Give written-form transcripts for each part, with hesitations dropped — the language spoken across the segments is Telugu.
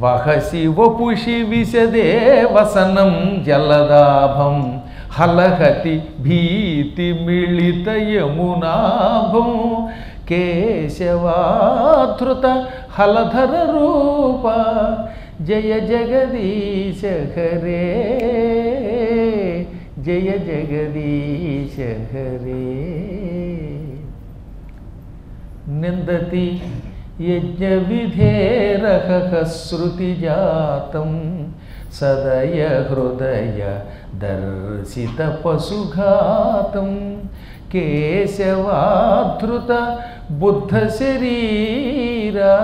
వహసి వపుషి విశదే వసనం జలదాభం హలహతి భీతి మిళిత యమునాభం కేశవాధృత హలధర రూప జయ జగదీశ హరే జయ జగదీశ హరే. నిందతి యజ్ఞ విధేరహ శృతిజాతం సదయ హృదయ దర్శిత పశుఘాతం కేశవాధృత బుద్ధ శరీరా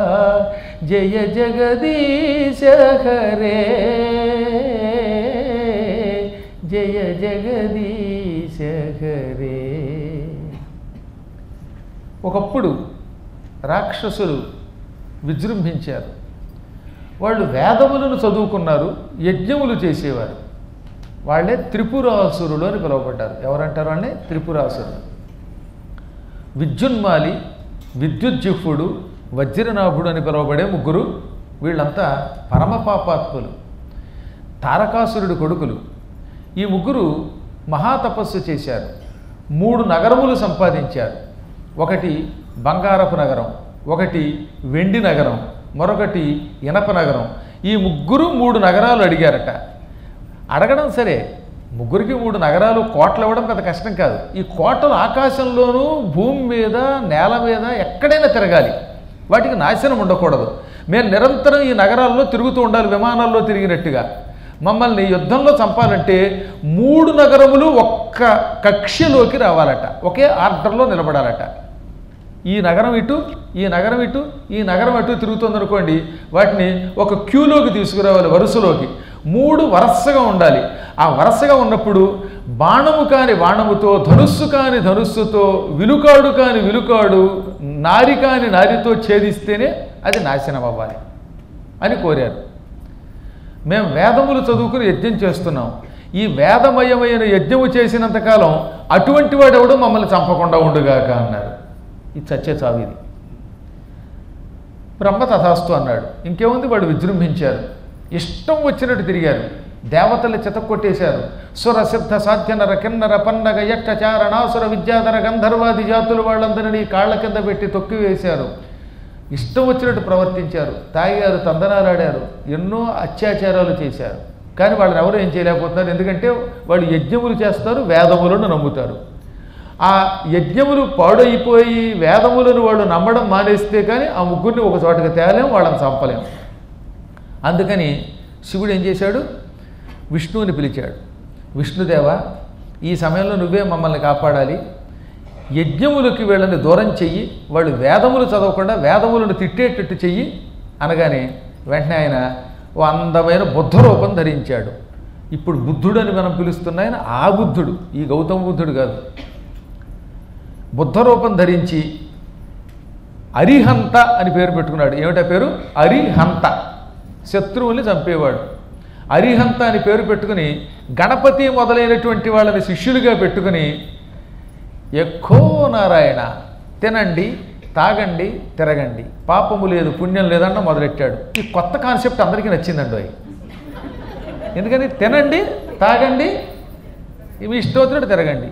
జయ జగదీశ హరే జయ జగదీశ హరే. ఒకప్పుడు రాక్షసులు విజృంభించారు. వాళ్ళు వేదములను చదువుకున్నారు, యజ్ఞములు చేసేవారు. వాళ్ళే త్రిపురాసురులు అని పిలువబడ్డారు. ఎవరంటారు వాళ్ళని? త్రిపురాసురులు. విద్యున్మాలి, విద్యుజ్జిహ్వుడు, వజ్రనాభుడు అని పిలువబడే ముగ్గురు. వీళ్ళంతా పరమపాపాత్ములు, తారకాసురుడి కొడుకులు. ఈ ముగ్గురు మహాతపస్సు చేశారు. 3 నగరములు సంపాదించారు. ఒకటి బంగారపు నగరం, ఒకటి వెండి నగరం, మరొకటి ఇనప నగరం. ఈ ముగ్గురు 3 నగరాలు అడిగారట. అడగడం సరే, ముగ్గురికి 3 నగరాలు, కోటలు ఇవ్వడం పెద్ద కష్టం కాదు. ఈ కోటలు ఆకాశంలోనూ భూమి మీద నేల మీద ఎక్కడైనా తిరగాలి, వాటికి నాశనం ఉండకూడదు. మేము నిరంతరం ఈ నగరాల్లో తిరుగుతూ ఉండాలి, విమానాల్లో తిరిగినట్టుగా. మమ్మల్ని యుద్ధంలో చంపాలంటే 3 నగరములు ఒక్క కక్ష్యలోకి రావాలట, ఒకే ఆర్డర్లో నిలబడాలట. ఈ నగరం ఇటు, ఈ నగరం ఇటు, ఈ నగరం అటు తిరుగుతుందనుకోండి, వాటిని ఒక క్యూలోకి తీసుకురావాలి, వరుసలోకి. 3 వరుసగా ఉండాలి. ఆ వరుసగా ఉన్నప్పుడు బాణము కాని బాణముతో, ధనుస్సు కాని ధనుస్సుతో, విలుకాడు కాని విలుకాడు, నారి కాని నారితో ఛేదిస్తేనే అది నాశనం అవ్వాలి అని కోరారు. మేము వేదములు చదువుకుని యజ్ఞం చేస్తున్నాం. ఈ వేదమయమైన యజ్ఞము చేసినంతకాలం అటువంటి వాడెవడు మమ్మల్ని చంపకుండా ఉండుగాక అన్నారు. ఇది చచ్చే చావు. ఇది బ్రహ్మ తథాస్తు అన్నాడు. ఇంకేముంది, వాడు విజృంభించారు, ఇష్టం వచ్చినట్టు తిరిగారు. దేవతలు చితక్కొట్టేశారు. సుర సిద్ధ సాధ్య నర కిన్నర పన్నగ యక్ష చారణాసుర విద్యాధర గంధర్వాది జాతులు వాళ్ళందరినీ కాళ్ల కింద పెట్టి తొక్కివేశారు. ఇష్టం వచ్చినట్టు ప్రవర్తించారు, తాగారు, తందనాలాడారు, ఎన్నో అత్యాచారాలు చేశారు. కానీ వాళ్ళని ఎవరు ఏం చేయలేకపోతున్నారు. ఎందుకంటే వాళ్ళు యజ్ఞములు చేస్తారు, వేదములను నమ్ముతారు. ఆ యజ్ఞములు పాడైపోయి వేదములను వాళ్ళు నమ్మడం మానేస్తే కానీ ఆ ముగ్గురిని ఒక చోటకి తేలేం, వాళ్ళని చంపలేం. అందుకని శివుడు ఏం చేశాడు, విష్ణువుని పిలిచాడు. విష్ణుదేవ, ఈ సమయంలో నువ్వే మమ్మల్ని కాపాడాలి, యజ్ఞములకి వీళ్ళని దూరం చెయ్యి, వాళ్ళు వేదములు చదవకుండా వేదములను తిట్టేటట్టు చెయ్యి అనగానే వెంటనే ఆయన ఓ అందమైన బుద్ధ రూపం ధరించాడు. ఇప్పుడు బుద్ధుడు అని మనం పిలుస్తున్న ఆయన ఆ బుద్ధుడు, ఈ గౌతమ బుద్ధుడు కాదు. బుద్ధ రూపం ధరించి అరిహంత అని పేరు పెట్టుకున్నాడు. ఏమిటా పేరు? అరిహంత, శత్రువుని చంపేవాడు. అరిహంత అని పేరు పెట్టుకుని గణపతి మొదలైనటువంటి వాళ్ళని శిష్యులుగా పెట్టుకుని ఎక్కో నారాయణ, తినండి, తాగండి, తిరగండి, పాపము లేదు పుణ్యం లేదన్న మొదలెట్టాడు. ఈ కొత్త కాన్సెప్ట్ అందరికీ నచ్చిందండి అవి. ఎందుకని తినండి, తాగండి, ఇవి ఇష్టం తిరగండి.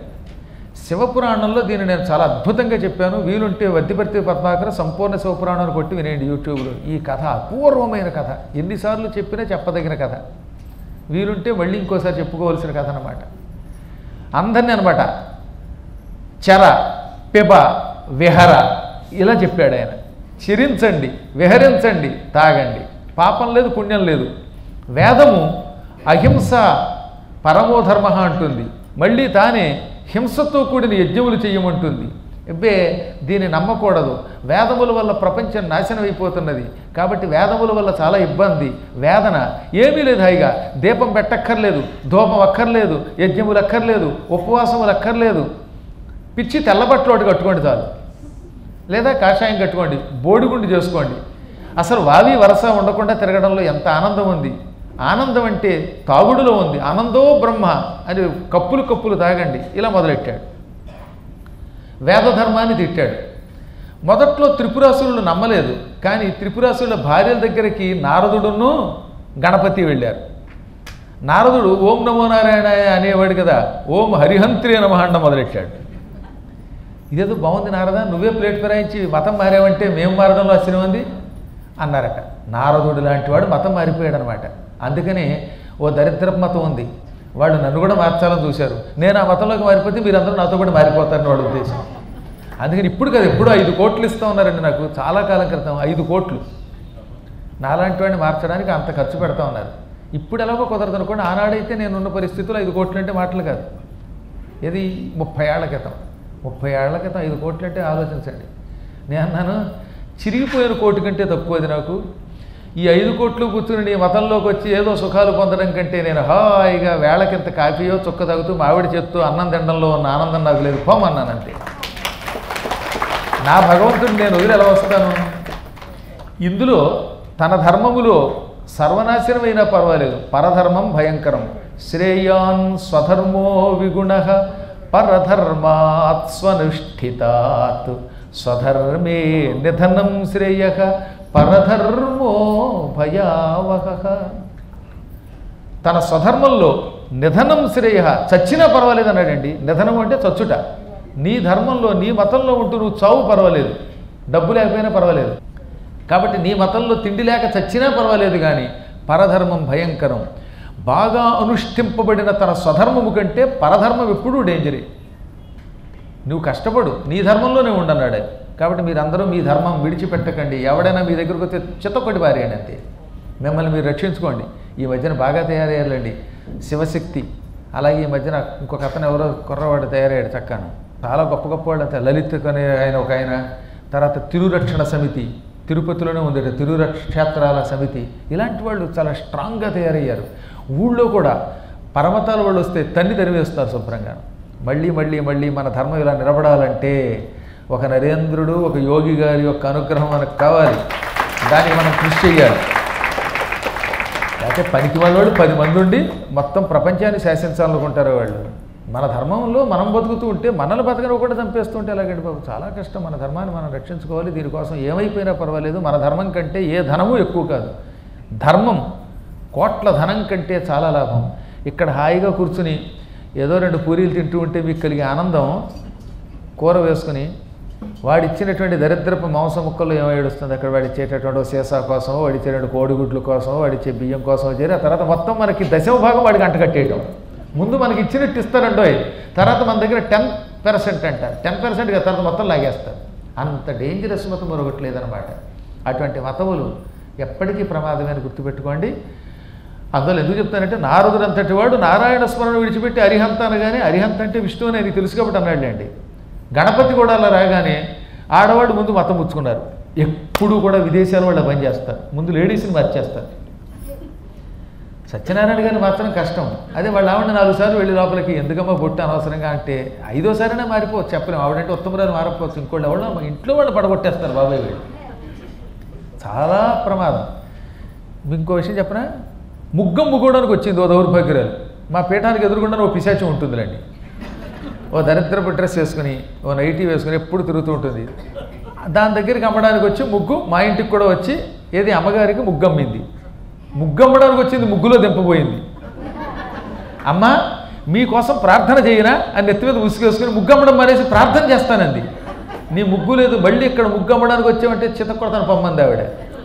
శివపురాణంలో దీన్ని నేను చాలా అద్భుతంగా చెప్పాను. వీలుంటే వద్దిపర్తి పద్మాకర సంపూర్ణ శివపురాణాన్ని కొట్టి వినేయండి యూట్యూబ్లో. ఈ కథ అపూర్వమైన కథ, ఎన్నిసార్లు చెప్పినా చెప్పదగిన కథ. వీలుంటే మళ్ళీ ఇంకోసారి చెప్పుకోవాల్సిన కథ అన్నమాట. అందరినీ అనమాట చర, పిబ, విహర ఇలా చెప్పాడు ఆయన. చిరించండి, విహరించండి, తాగండి, పాపం లేదు పుణ్యం లేదు. వేదము అహింస పరమోధర్మ అంటుంది, మళ్ళీ తానే హింసతో కూడిన యజ్ఞములు చెయ్యమంటుంది. ఎబ్బే దీన్ని నమ్మకూడదు, వేదముల వల్ల ప్రపంచం నాశనం అయిపోతున్నది, కాబట్టి వేదముల వల్ల చాలా ఇబ్బంది, వేదన ఏమీ లేదు. హాయిగా దీపం పెట్టక్కర్లేదు, ధూపం అక్కర్లేదు, యజ్ఞములు అక్కర్లేదు, ఉపవాసములు అక్కర్లేదు, పిచ్చి తెల్లబట్టలు ఒకటి కట్టుకోండి చాలు, లేదా కాషాయం కట్టుకోండి, బోడిగుండు చేసుకోండి. అసలు వావి వరస ఉండకుండా తిరగడంలో ఎంత ఆనందం ఉంది. ఆనందం అంటే తాగుడులో ఉంది. ఆనందో బ్రహ్మ అని కప్పులు కప్పులు తాగండి ఇలా మొదలెట్టాడు. వేదధర్మాన్ని తిట్టాడు. మొదట్లో త్రిపురాసురులు నమ్మలేదు. కానీ త్రిపురాసురుల భార్యల దగ్గరికి నారదుడును గణపతి వెళ్ళారు. నారదుడు ఓం నమో నారాయణాయ అనేవాడు కదా, ఓం హరిహంత్రి నమః అండం మొదలెట్టాడు. ఇదేదో బాగుంది నారదా, నువ్వే ప్లేట్ ఫిరాయించి మతం మారావంటే మేము మారడంలో ఆశ్చర్యం ఉంది అన్నారట. నారదుడు లాంటి వాడు మతం మారిపోయాడు అనమాట. అందుకని ఓ దరిద్రపు మతం ఉంది, వాళ్ళు నన్ను కూడా మార్చాలని చూశారు, నేను ఆ మతంలోకి మారిపోతే మీరందరూ నాతో కూడా మారిపోతారని వాడు ఉద్దేశం. అందుకని ఇప్పుడు కదా, ఎప్పుడు 5 కోట్లు ఇస్తూ ఉన్నారండి నాకు, చాలా కాలం క్రితం 5 కోట్లు నాలాంటి వాడిని మార్చడానికి అంత ఖర్చు పెడతా ఉన్నారు. ఇప్పుడు ఎలాగో కుదరదు అనుకోండి, ఆనాడైతే నేనున్న పరిస్థితుల్లో 5 కోట్లు అంటే మాటలు కాదు. ఇది 30 ఏళ్ల క్రితం. 30 ఏళ్ల క్రితం 5 కోట్లు అంటే ఆలోచించండి. నేను అన్నాను, చిరిగిపోయిన కోటి కంటే తక్కువది నాకు. ఈ 5 కోట్లు కూర్చుని నీ మతంలోకి వచ్చి ఏదో సుఖాలు పొందడం కంటే నేను హాయిగా వేళకింత కాఫీయో చుక్క తాగుతూ మావిడి చేస్తూ అన్నం తినడంలో ఉన్న ఆనందం నాకు లేదు, పోమన్నానంతే. నా భగవంతుడు నేను వదిలి ఎలా వస్తాను? ఇందులో తన ధర్మములో సర్వనాశనమైనా పర్వాలేదు, పరధర్మం భయంకరం. శ్రేయాన్ స్వధర్మో విగుణ పరధర్మాత్ స్వనుష్ఠితాత్ స్వధర్మే నిధనం శ్రేయ పరధర్మో భయావహ. తన స్వధర్మంలో నిధనం శ్రేయ, చచ్చినా పర్వాలేదు అన్నాడండి. నిధనం అంటే చచ్చుట. నీ ధర్మంలో నీ మతంలో ఉంటూ నువ్వు చావు పర్వాలేదు, డబ్బు లేకపోయినా పర్వాలేదు. కాబట్టి నీ మతంలో తిండి లేక చచ్చినా పర్వాలేదు, కానీ పరధర్మం భయంకరం. బాగా అనుష్ఠింపబడిన తన స్వధర్మము కంటే పరధర్మం ఎప్పుడూ డేంజరే. నువ్వు కష్టపడు, నీ ధర్మంలోనే ఉండన్నాడు. కాబట్టి మీరందరూ మీ ధర్మం విడిచిపెట్టకండి. ఎవడైనా మీ దగ్గరకు వస్తే చిత్తొక్కటి భార్యండి అంతే. మిమ్మల్ని మీరు రక్షించుకోండి. ఈ మధ్యన బాగా తయారయ్యారండి శివశక్తి. అలాగే ఈ మధ్యన ఇంకొక అతను ఎవరో కుర్రవాడు తయారయ్యాడు చక్కను, చాలా గొప్ప గొప్పవాడు అంతే. లలిత్ అనే ఆయన తర్వాత తిరురక్షణ సమితి తిరుపతిలోనే ఉంది, తిరుక్షేత్రాల సమితి. ఇలాంటి వాళ్ళు చాలా స్ట్రాంగ్గా తయారయ్యారు. ఊళ్ళో కూడా పరమతాల వాళ్ళు వస్తే తన్ని తరివేస్తారు శుభ్రంగా. మళ్ళీ మళ్ళీ మళ్ళీ మన ధర్మం ఇలా నిలబడాలంటే ఒక నరేంద్రుడు, ఒక యోగి గారి యొక్క అనుగ్రహం మనకు కావాలి. దానికి మనం కృషి చేయాలి. లేకపోతే పనికి వాళ్ళు 10 మంది ఉండి మొత్తం ప్రపంచాన్ని శాసించాలనుకుంటారు వాళ్ళు. మన ధర్మంలో మనం బతుకుతూ ఉంటే మనల్ని బతకని ఒకటి చంపేస్తుంటే ఎలాగండి బాబు, చాలా కష్టం. మన ధర్మాన్ని మనం రక్షించుకోవాలి. దీనికోసం ఏమైపోయినా పర్వాలేదు, మన ధర్మం కంటే ఏ ధనము ఎక్కువ కాదు. ధర్మం కోట్ల ధనం కంటే చాలా లాభం. ఇక్కడ హాయిగా కూర్చుని ఏదో 2 పూరీలు తింటూ ఉంటే మీకు కలిగే ఆనందం, కూర వేసుకుని వాడిచ్చినటువంటి దరిద్రపు మాంసం ముక్కల్లో ఏమో ఏడుస్తుంది. అక్కడ వాడిచ్చేటటువంటి సీసా కోసమో, వాడిచ్చేటువంటి కోడిగుడ్ల కోసమో, వాడిచ్చే బియ్యం కోసమో చేరి ఆ తర్వాత మొత్తం మనకి 10వ భాగం వాడికి అంట కట్టేయటం. ముందు మనకి ఇచ్చినట్టు ఇస్తారండోయ్, తర్వాత మన దగ్గర 10% అంటారు. 10% కదా, తర్వాత మొత్తం లాగేస్తారు. అంత డేంజరస్ మతం మరొకటి లేదనమాట. అటువంటి మతములు ఎప్పటికీ ప్రమాదమని గుర్తుపెట్టుకోండి. అందులో ఎందుకు చెప్తానంటే, నారదుడు అంతటి వాడు నారాయణ స్మరణ విడిచిపెట్టి అరిహంత అనగానే, అరిహంత అంటే విష్ణువు అని తెలుసు కాబట్టి అన్నాడులేండి. గణపతి కూడా అలా రాగానే ఆడవాడు ముందు మతం పుచ్చుకున్నారు. ఎప్పుడు కూడా విదేశాల వాళ్ళు పనిచేస్తారు, ముందు లేడీస్ని మార్చేస్తారు. సత్యనారాయణ గారిని మార్చడం కష్టం. అదే వాళ్ళు ఆవిడ 4 సార్లు వెళ్ళి లోపలికి ఎందుకమ్మా బొట్టు అనవసరంగా అంటే 5వ సారైనా మారిపోవచ్చు, చెప్పలేము. ఆవిడంటే ఉత్తమరాలు మారకపోవచ్చు, ఇంకోళ్ళు ఎవడో ఇంట్లో వాళ్ళు పడగొట్టేస్తారు బాబాయ్ వీళ్ళు. చాలా ప్రమాదం. ఇంకో విషయం చెప్పనా, ముగ్గం ముగ్గడానికి వచ్చింది ఓ దౌర్భాగ్యురాలు. మా పీఠానికి ఎదురుగుండా ఓ పిశాచం ఉంటుందిలేండి. ఓ దరిద్రపు డ్రెస్ వేసుకుని, ఓ నైటీ వేసుకుని ఎప్పుడు తిరుగుతూ ఉంటుంది. దాని దగ్గరికి అమ్మడానికి వచ్చి ముగ్గు మా ఇంటికి కూడా వచ్చి ఏది అమ్మగారికి ముగ్గమ్మింది. ముగ్గమ్మడానికి వచ్చింది, ముగ్గులో దింపబోయింది. అమ్మ మీకోసం ప్రార్థన చేయనా అని నెత్తి మీద ఉసుకేసుకుని ముగ్గమ్మడం మానేసి ప్రార్థన చేస్తానంది. నీ ముగ్గు లేదు, మళ్ళీ ఇక్కడ ముగ్గమ్మడానికి వచ్చామంటే చితకొడతాను పొమ్మంది ఆవిడ.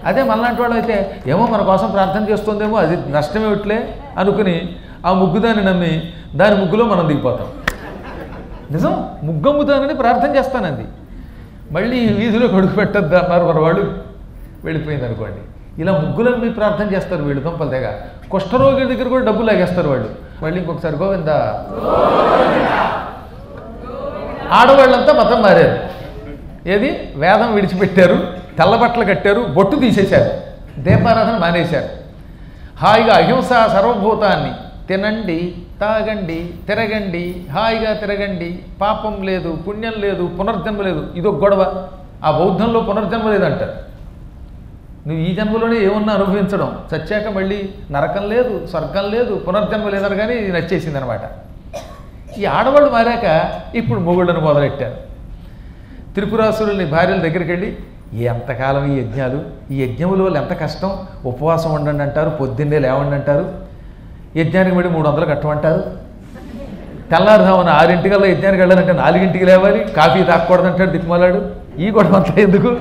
అదే మనలాంటి వాళ్ళు అయితే ఏమో మన కోసం ప్రార్థన చేస్తుందేమో, అది నష్టమేమిట్లే అనుకుని ఆ ముగ్గుదాన్ని నమ్మి దాని ముగ్గులో మనం దిగిపోతాం. నిజం, ముగ్గమ్ముతానని ప్రార్థన చేస్తానంది. మళ్ళీ వీధిలో కొడుకు పెట్టద్దు అన్నారు మన వాళ్ళు, వెళ్ళిపోయింది అనుకోండి. ఇలా ముగ్గులమ్మి ప్రార్థన చేస్తారు వీళ్ళు దుంపలు తెగ. కుష్ఠరోగి దగ్గర కూడా డబ్బులు లాగేస్తారు వాళ్ళు. మళ్ళీ ఇంకొకసారి గోవిందా. ఆడవాళ్ళంతా మతం మారారు. ఏది వేదం విడిచిపెట్టారు, తెల్ల బట్టలు కట్టారు, బొట్టు తీసేశారు, దీపారాధన మానేశారు. హాయిగా అహింస సర్వభూతాన్ని తినండి, తాగండి, తిరగండి, హాయిగా తిరగండి, పాపం లేదు, పుణ్యం లేదు, పునర్జన్మ లేదు. ఇదొక గొడవ. ఆ బౌద్ధంలో పునర్జన్మ లేదంటారు. నువ్వు ఈ జన్మలోనే ఏమన్నా అనుభవించడం, చచ్చాక మళ్ళీ నరకం లేదు, స్వర్గం లేదు, పునర్జన్మ లేదని కానీ ఇది నచ్చేసింది అనమాట. ఈ ఆడవాళ్ళు మారాక ఇప్పుడు మొగుళ్ళను మొదలెట్టారు. త్రిపురాసురుల్ని భార్యల దగ్గరికి వెళ్ళి ఎంతకాలం ఈ యజ్ఞాలు, ఈ యజ్ఞముల వల్ల ఎంత కష్టం, ఉపవాసం ఉండండి అంటారు, పొద్దున్నే లేవండి అంటారు, యజ్ఞానికి పడి 300 కట్టమంటారు, తెల్లారుదామని 6 యజ్ఞానికి వెళ్ళాలంటే 4 లేవాలి, కాఫీ తాగకూడదంటాడు దిక్కుమాలాడు, ఈ గొడవ అంతా ఎందుకు,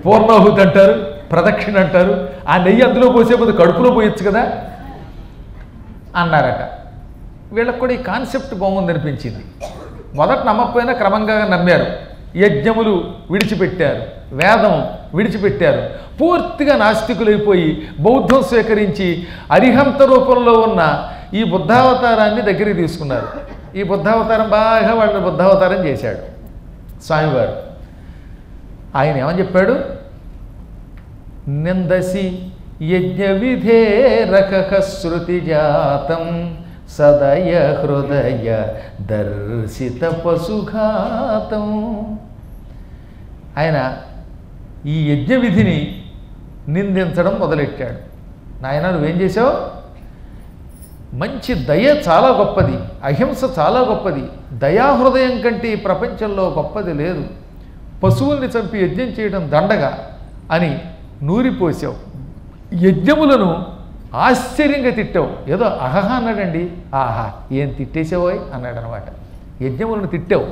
పూర్ణాహుతి అంటారు, ప్రదక్షిణ అంటారు, ఆ నెయ్యి అందులో పోసేపోతే కడుపులో పోయొచ్చు కదా అన్నారట. వీళ్ళకి కూడా ఈ కాన్సెప్ట్ బాగుంది అనిపించింది. మొదట నమ్మకపోయినా క్రమంగా నమ్మారు. యజ్ఞములు విడిచిపెట్టారు, వేదం విడిచిపెట్టారు, పూర్తిగా నాస్తికులైపోయి బౌద్ధం స్వీకరించి అరిహంత రూపంలో ఉన్న ఈ బుద్ధావతారాన్ని దగ్గరికి తీసుకున్నారు. ఈ బుద్ధావతారం బాగా వాళ్ళని బుద్ధావతారం చేశాడు స్వామివారు. ఆయన ఏమని చెప్పాడు, నిందసి యజ్ఞ విధేరక శృతి జాతం సదయ హృదయ దర్శిత పశుఘాతం. ఆయన ఈ యజ్ఞ విధిని నిందించడం మొదలెట్టాడు. నాయన నువ్వేం చేసావు, మంచి దయ చాలా గొప్పది, అహింస చాలా గొప్పది, దయాహృదయం కంటే ఈ ప్రపంచంలో గొప్పది లేదు, పశువుల్ని చంపి యజ్ఞం చేయడం దండగా అని నూరిపోసావు, యజ్ఞములను ఆశ్చర్యంగా తిట్టావు. ఏదో అహహ అన్నాడండి, ఆహా ఏం తిట్టేసావోయ్ అన్నాడు అనమాట. యజ్ఞములను తిట్టావు,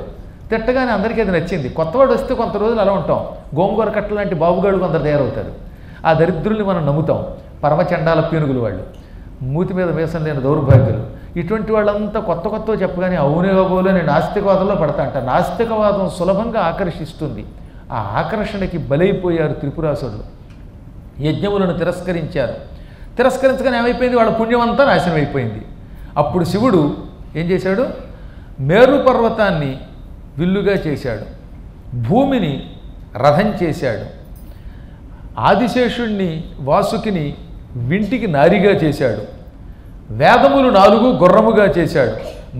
తిట్టగానే అందరికీ అది నచ్చింది. కొత్తవాడు వస్తే కొంత రోజులు అలా ఉంటాం, గోంగూర కట్ట లాంటి బాబుగాడు కొందరు తయారవుతారు. ఆ దరిద్రుల్ని మనం నమ్ముతాం, పరమచండాల పీనుగులు వాళ్ళు, మూతి మీద వేసం లేని దౌర్భాగ్యులు. ఇటువంటి వాళ్ళంతా కొత్త చెప్పగానే అవునే కాబోలే నేను నాస్తికవాదంలో పడతా అంట. నాస్తికవాదం సులభంగా ఆకర్షిస్తుంది. ఆ ఆకర్షణకి బలైపోయారు త్రిపురాసురులు. యజ్ఞములను తిరస్కరించారు. తిరస్కరించగానే ఏమైపోయింది, వాళ్ళ పుణ్యం అంతా నాశనం అయిపోయింది. అప్పుడు శివుడు ఏం చేశాడు, మేరు పర్వతాన్ని విల్లుగా చేశాడు, భూమిని రథం చేశాడు, ఆదిశేషుణ్ణి వాసుకిని వింటికి నారిగా చేశాడు, వేదములు 4 గుర్రముగా చేశాడు,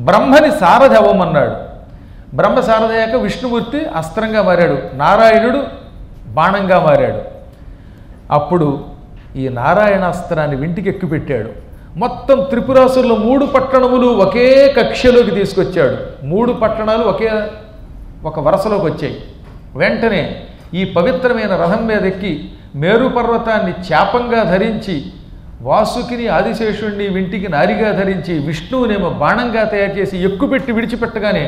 బ్రహ్మని సారథి అవ్వమన్నాడు. బ్రహ్మ సారథయ్యాక విష్ణుమూర్తి అస్త్రంగా మారాడు, నారాయణుడు బాణంగా మారాడు. అప్పుడు ఈ నారాయణాస్త్రాన్ని వింటికి ఎక్కుపెట్టాడు. మొత్తం త్రిపురాసురుల 3 పట్టణములు ఒకే కక్షలోకి తీసుకొచ్చాడు. 3 పట్టణాలు ఒక వరుసలోకి వచ్చాయి. వెంటనే ఈ పవిత్రమైన రథం మీద ఎక్కి మేరు పర్వతాన్ని చాపంగా ధరించి, వాసుకిని ఆదిశేషుణ్ణి వింటికి నారిగా ధరించి, విష్ణువునేమో బాణంగా తయారు చేసి ఎక్కుపెట్టి విడిచిపెట్టగానే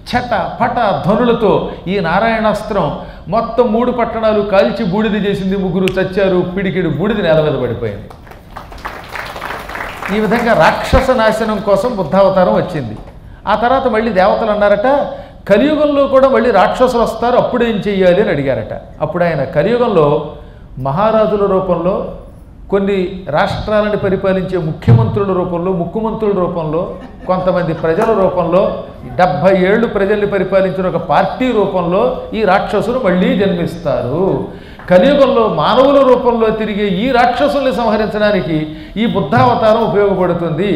చట పట ధ్వనులతో ఈ నారాయణాస్త్రం మొత్తం 3 పట్టణాలు కాల్చి బూడిద చేసింది. 3 చచ్చారు, పిడికిడు బూడిద నేల మీద పడిపోయింది. ఈ విధంగా రాక్షస నాశనం కోసం బుద్ధావతారం వచ్చింది. ఆ తర్వాత మళ్ళీ దేవతలు అన్నారట, కలియుగంలో కూడా మళ్ళీ రాక్షసులు వస్తారు, అప్పుడు ఏం చెయ్యాలి అని అడిగారట. అప్పుడు ఆయన కలియుగంలో మహారాజుల రూపంలో, కొన్ని రాష్ట్రాలను పరిపాలించే ముఖ్యమంత్రుల రూపంలో, ముఖ్యమంత్రుల రూపంలో, కొంతమంది ప్రజల రూపంలో, 70 ఏళ్ళు ప్రజల్ని పరిపాలించిన ఒక పార్టీ రూపంలో ఈ రాక్షసులు మళ్ళీ జన్మిస్తారు. కలియుగంలో మానవుల రూపంలో తిరిగే ఈ రాక్షసుల్ని సంహరించడానికి ఈ బుద్ధావతారం ఉపయోగపడుతుంది.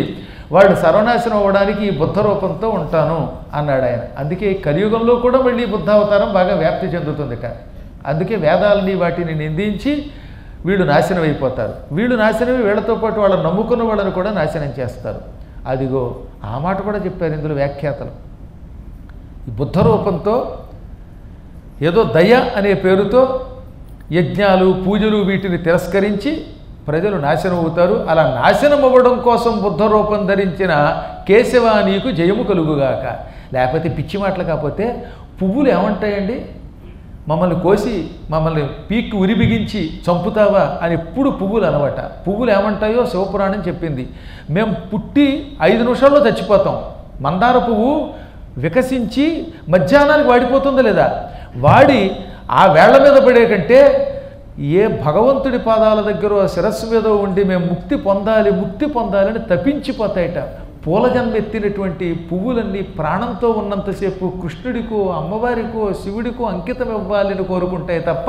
వాళ్ళు సర్వనాశనం అవ్వడానికి ఈ బుద్ధ రూపంతో ఉంటాను అన్నాడు ఆయన. అందుకే కలియుగంలో కూడా మళ్ళీ బుద్ధావతారం బాగా వ్యాప్తి చెందుతుంది. అందుకే వేదాలని వాటిని నిందించి వీళ్ళు నాశనం అయిపోతారు. వీళ్ళు నాశనమే వీళ్ళతో పాటు వాళ్ళని నమ్ముకున్న వాళ్ళని కూడా నాశనం చేస్తారు. అదిగో ఆ మాట కూడా చెప్పారు ఇందులో వ్యాఖ్యాతలు. ఈ బుద్ధ రూపంతో ఏదో దయ అనే పేరుతో యజ్ఞాలు పూజలు వీటిని తిరస్కరించి ప్రజలు నాశనం అవుతారు. అలా నాశనం అవ్వడం కోసం బుద్ధ రూపం ధరించిన కేశవ నీకు జయము కలుగుగాక. లేకపోతే పిచ్చి మాటలు కాకపోతే పువ్వులు ఏమంటాయండి, మమ్మల్ని కోసి మమ్మల్ని పీక్కి ఉరి బిగించి చంపుతావా అని ఎప్పుడు పువ్వులు అనమాట. పువ్వులు ఏమంటాయో శివపురాణం చెప్పింది. మేము పుట్టి 5 నిమిషాల్లో చచ్చిపోతాం. మందార పువ్వు వికసించి మధ్యాహ్నానికి వాడిపోతుందా లేదా, వాడి ఆ వేళ్ల మీద పడే కంటే ఏ భగవంతుడి పాదాల దగ్గర శిరస్సు మీద ఉండి మేము ముక్తి పొందాలి అని తపించిపోతాయట. పూల జన్మ ఎత్తినటువంటి పువ్వులన్నీ ప్రాణంతో ఉన్నంతసేపు కృష్ణుడికో అమ్మవారికో శివుడికో అంకితం ఇవ్వాలని కోరుకుంటాయి తప్ప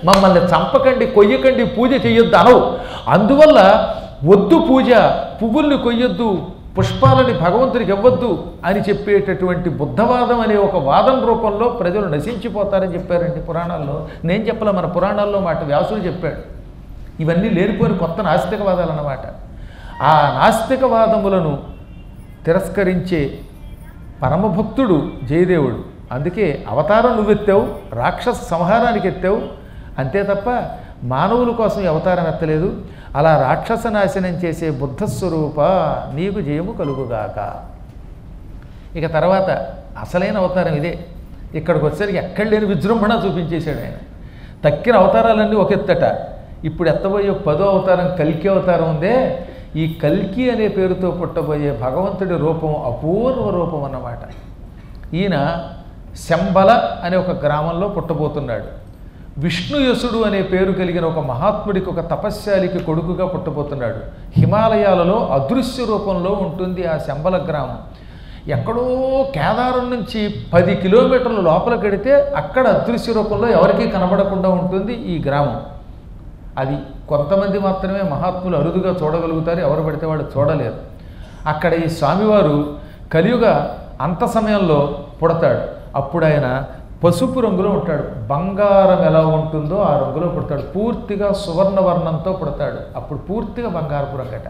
మమ్మల్ని చంపకండి, కొయ్యకండి, పూజ చెయ్యొద్దు అనవు. అందువల్ల వద్దు పూజ, పువ్వుల్ని కొయ్యొద్దు, పుష్పాలని భగవంతుడికి ఇవ్వద్దు అని చెప్పేటటువంటి బుద్ధవాదం అనే ఒక వాదం రూపంలో ప్రజలు నశించిపోతారని చెప్పారండి పురాణాల్లో. నేను చెప్పలే, మన పురాణాల్లో మాట వ్యాసుడు చెప్పాడు. ఇవన్నీ లేనిపోయిన కొత్త నాస్తికవాదాలు అన్నమాట. ఆ నాస్తికవాదములను తిరస్కరించే పరమభక్తుడు జయదేవుడు. అందుకే అవతారం నువ్వెత్తావు, రాక్షస సంహారానికి ఎత్తావు, అంతే తప్ప మానవుల కోసం ఈ అవతారం ఎత్తలేదు. అలా రాక్షస నాశనం చేసే బుద్ధస్వరూప నీకు జయము కలుగుగాక. ఇక తర్వాత అసలైన అవతారం ఇదే. ఇక్కడికి వచ్చేసరికి ఎక్కడ లేని విజృంభణ చూపించేశాడు ఆయన. తక్కిన అవతారాలన్నీ ఒక ఎత్తట. ఇప్పుడు ఎత్తబోయే 10వ అవతారం కల్కి అవతారం ఉందే, ఈ కల్కి అనే పేరుతో పుట్టబోయే భగవంతుడి రూపం అపూర్వ రూపం అన్నమాట. ఈయన శంబల అనే ఒక గ్రామంలో పుట్టబోతున్నాడు. విష్ణుయసుడు అనే పేరు కలిగిన ఒక మహాత్ముడికి, ఒక తపస్యాలికి కొడుకుగా పుట్టబోతున్నాడు. హిమాలయాలలో అదృశ్య రూపంలో ఉంటుంది ఆ శంబల గ్రామం. ఎక్కడో కేదారం నుంచి 10 కిలోమీటర్ల లోపలికి వెడితే అక్కడ అదృశ్య రూపంలో ఎవరికీ కనబడకుండా ఉంటుంది ఈ గ్రామం. అది కొంతమంది మాత్రమే మహాత్ములు అరుదుగా చూడగలుగుతారు, ఎవరు పడితే వాళ్ళు చూడలేరు. అక్కడ ఈ స్వామివారు కలియుగ అంత సమయంలో పుడతాడు. అప్పుడు ఆయన పసుపు రంగులో ఉంటాడు. బంగారం ఎలా ఉంటుందో ఆ రంగులో పుడతాడు. పూర్తిగా సువర్ణవర్ణంతో పుడతాడు. అప్పుడు పూర్తిగా బంగారపు రంగట.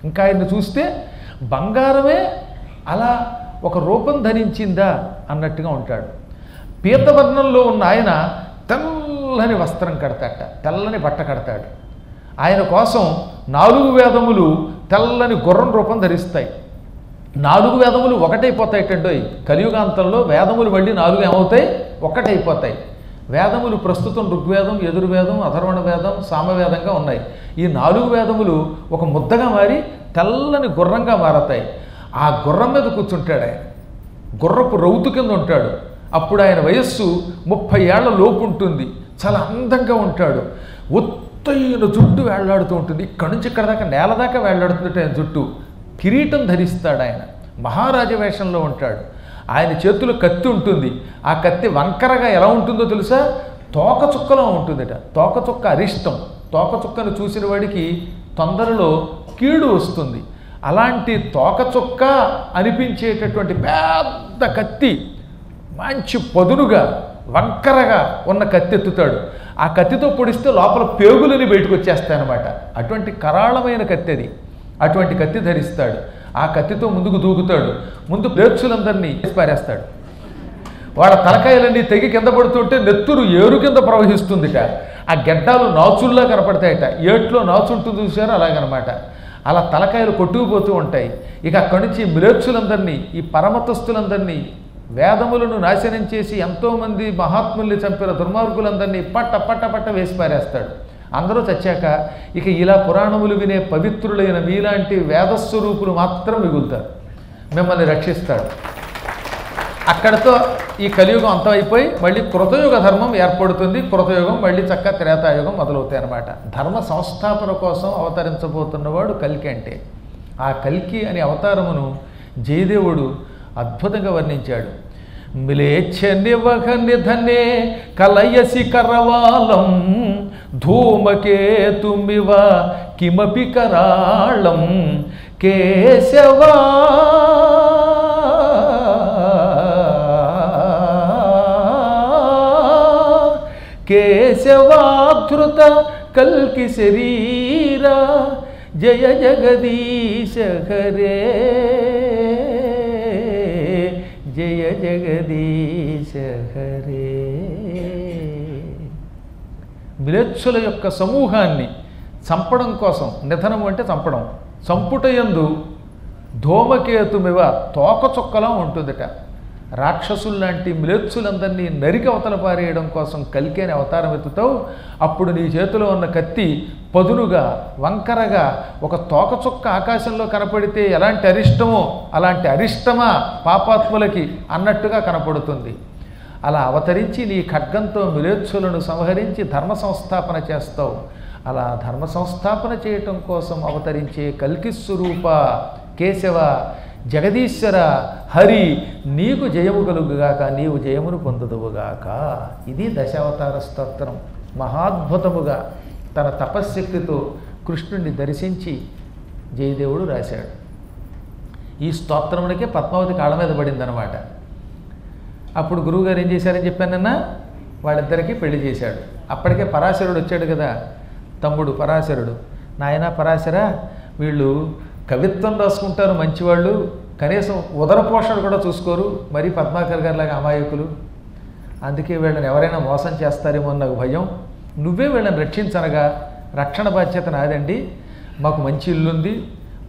ఇంకా ఆయన్ని చూస్తే బంగారమే అలా ఒక రూపం ధరించిందా అన్నట్టుగా ఉంటాడు. పీతవర్ణంలో ఉన్న ఆయన తెల్లని వస్త్రం కడతాట, తెల్లని బట్ట కడతాడు. ఆయన కోసం 4 వేదములు తెల్లని గుర్రం రూపం ధరిస్తాయి. 4 వేదములు ఒకటైపోతాయిటండోయ్. కలియుగాంతంలో వేదములు మళ్ళీ 4 ఏమవుతాయి? ఒకటైపోతాయి. వేదములు ప్రస్తుతం ఋగ్వేదం, యజుర్వేదం, అథర్వణ వేదం, సామవేదంగా ఉన్నాయి. ఈ 4 వేదములు ఒక ముద్దగా మారి తెల్లని గుర్రంగా మారతాయి. ఆ గుర్రం మీద కూర్చుంటాడు ఆయన. గుర్రపు రౌతు కింద ఉంటాడు. అప్పుడు ఆయన వయస్సు 30 ఏళ్ల లోపు ఉంటుంది. చాలా అందంగా ఉంటాడు. ఒత్తైన జుట్టు వేళ్లాడుతూ ఉంటుంది. ఇక్కడి నుంచి ఇక్కడ దాకా నేల దాకా వేళ్లాడుతుంటే ఆయన జుట్టు. కిరీటం ధరిస్తాడు ఆయన. మహారాజ వేషంలో ఉంటాడు. ఆయన చేతిలో కత్తి ఉంటుంది. ఆ కత్తి వంకరగా ఎలా ఉంటుందో తెలుసా? తోకచుక్కలో ఉంటుందట. తోకచుక్క అరిష్టం. తోకచుక్కను చూసిన వాడికి తొందరలో కీడు వస్తుంది. అలాంటి తోకచుక్క అనిపించేటటువంటి పెద్ద కత్తి, మంచి పదునుగా వంకరగా ఉన్న కత్తి ఎత్తుతాడు. ఆ కత్తితో పొడిస్తే లోపల పేగులని బయటకు వచ్చేస్తాయన్నమాట. అటువంటి కరాళమైన కత్తి అది. అటువంటి కత్తి ధరిస్తాడు. ఆ కత్తితో ముందుకు దూకుతాడు. ముందు ప్రేక్షులందరినీ పారేస్తాడు. వాళ్ళ తలకాయలన్నీ తెగి కింద పడుతుంటే నెత్తురు ఏరు కింద ప్రవహిస్తుందిట. ఆ గెడ్డాలు నాచుల్లా కనపడతాయట. ఏట్లో నాచు ఉంటుంది చూసారో అలాగనమాట. అలా తలకాయలు కొట్టుకుపోతూ ఉంటాయి. ఇక అక్కడి నుంచి మ్లేచ్చులందరినీ, ఈ పరమతస్తులందరినీ, వేదములను నాశనం చేసి ఎంతోమంది మహాత్ముల్ని చంపిన దుర్మార్గులందరినీ పట్ట పట్ట పట్ట వేసి పారేస్తాడు. అందరూ చచ్చాక ఇక ఇలా పురాణములు వినే పవిత్రులైన మీలాంటి వేదస్వరూపులు మాత్రం మిగులుతారు. మిమ్మల్ని రక్షిస్తాడు. అక్కడితో ఈ కలియుగం అంతమైపోయి మళ్ళీ కృతయుగ ధర్మం ఏర్పడుతుంది. కృతయుగం మళ్ళీ చక్క త్రేతాయుగం మొదలవుతాయి అన్నమాట. ధర్మ సంస్థాపన కోసం అవతరించబోతున్నవాడు కల్కి అంటే. ఆ కల్కి అనే అవతారమును జయదేవుడు అద్భుతంగా వర్ణించాడు. మ్లేచ్ఛ నివహ నిధనే కలయసి కరవాలం ధూమకేతుమివ కిమపి కరాళం కేశవా కేశవాధృత కల్కి శరీర జయ జగదీశ హరే జయ జగదీశ హరే. మ్లేచ్ఛుల యొక్క సమూహాన్ని చంపడం కోసం, నిధనము అంటే చంపడం, చంపుటయందు ధూమకేతుమివ తోకచుక్కలా ఉంటుందట. రాక్షసుల్లాంటి మ్లేచ్ఛులందరినీ నరికి అవతల పారేయడం కోసం కల్కి అనే అవతారం ఎత్తుతావు. అప్పుడు నీ చేతిలో ఉన్న కత్తి పదునుగా వంకరగా ఒక తోకచుక్క ఆకాశంలో కనపడితే ఎలాంటి అరిష్టమో అలాంటి అరిష్టమా పాపాత్ములకి అన్నట్టుగా కనపడుతుంది. అలా అవతరించి నీ ఖడ్గంతో మ్లేచ్ఛులను సంహరించి ధర్మ సంస్థాపన చేస్తావు. అలా ధర్మ సంస్థాపన చేయటం కోసం అవతరించే కల్కి స్వరూప కేశవ జగదీశ్వర హరి నీకు జయము కలుగుగాక, నీవు జయమును పొందుదువుగాక. ఇది దశావతార స్తోత్రం. మహాద్భుతముగా తన తపశ్శక్తితో కృష్ణుడిని దర్శించి జయదేవుడు రాశాడు. ఈ స్తోత్రమునికే పద్మావతి కాళ్ళ మీద పడిందనమాట. అప్పుడు గురువుగారు ఏం చేశారని చెప్పానన్నా, వాళ్ళిద్దరికీ పెళ్లి చేశాడు. అప్పటికే పరాశరుడు వచ్చాడు కదా, తమ్ముడు పరాశరుడు. నాయనా పరాశర, వీళ్ళు కవిత్వం రాసుకుంటారు మంచివాళ్ళు, కనీసం ఉదర పోషణ కూడా చూసుకోరు, మరీ పద్మాకర్ గారిలాగా అమాయకులు. అందుకే వీళ్ళని ఎవరైనా మోసం చేస్తారేమో నాకు భయం. నువ్వే వీళ్ళని రక్షించనగా రక్షణ బాధ్యత నాదండి. మాకు మంచి ఇల్లుంది,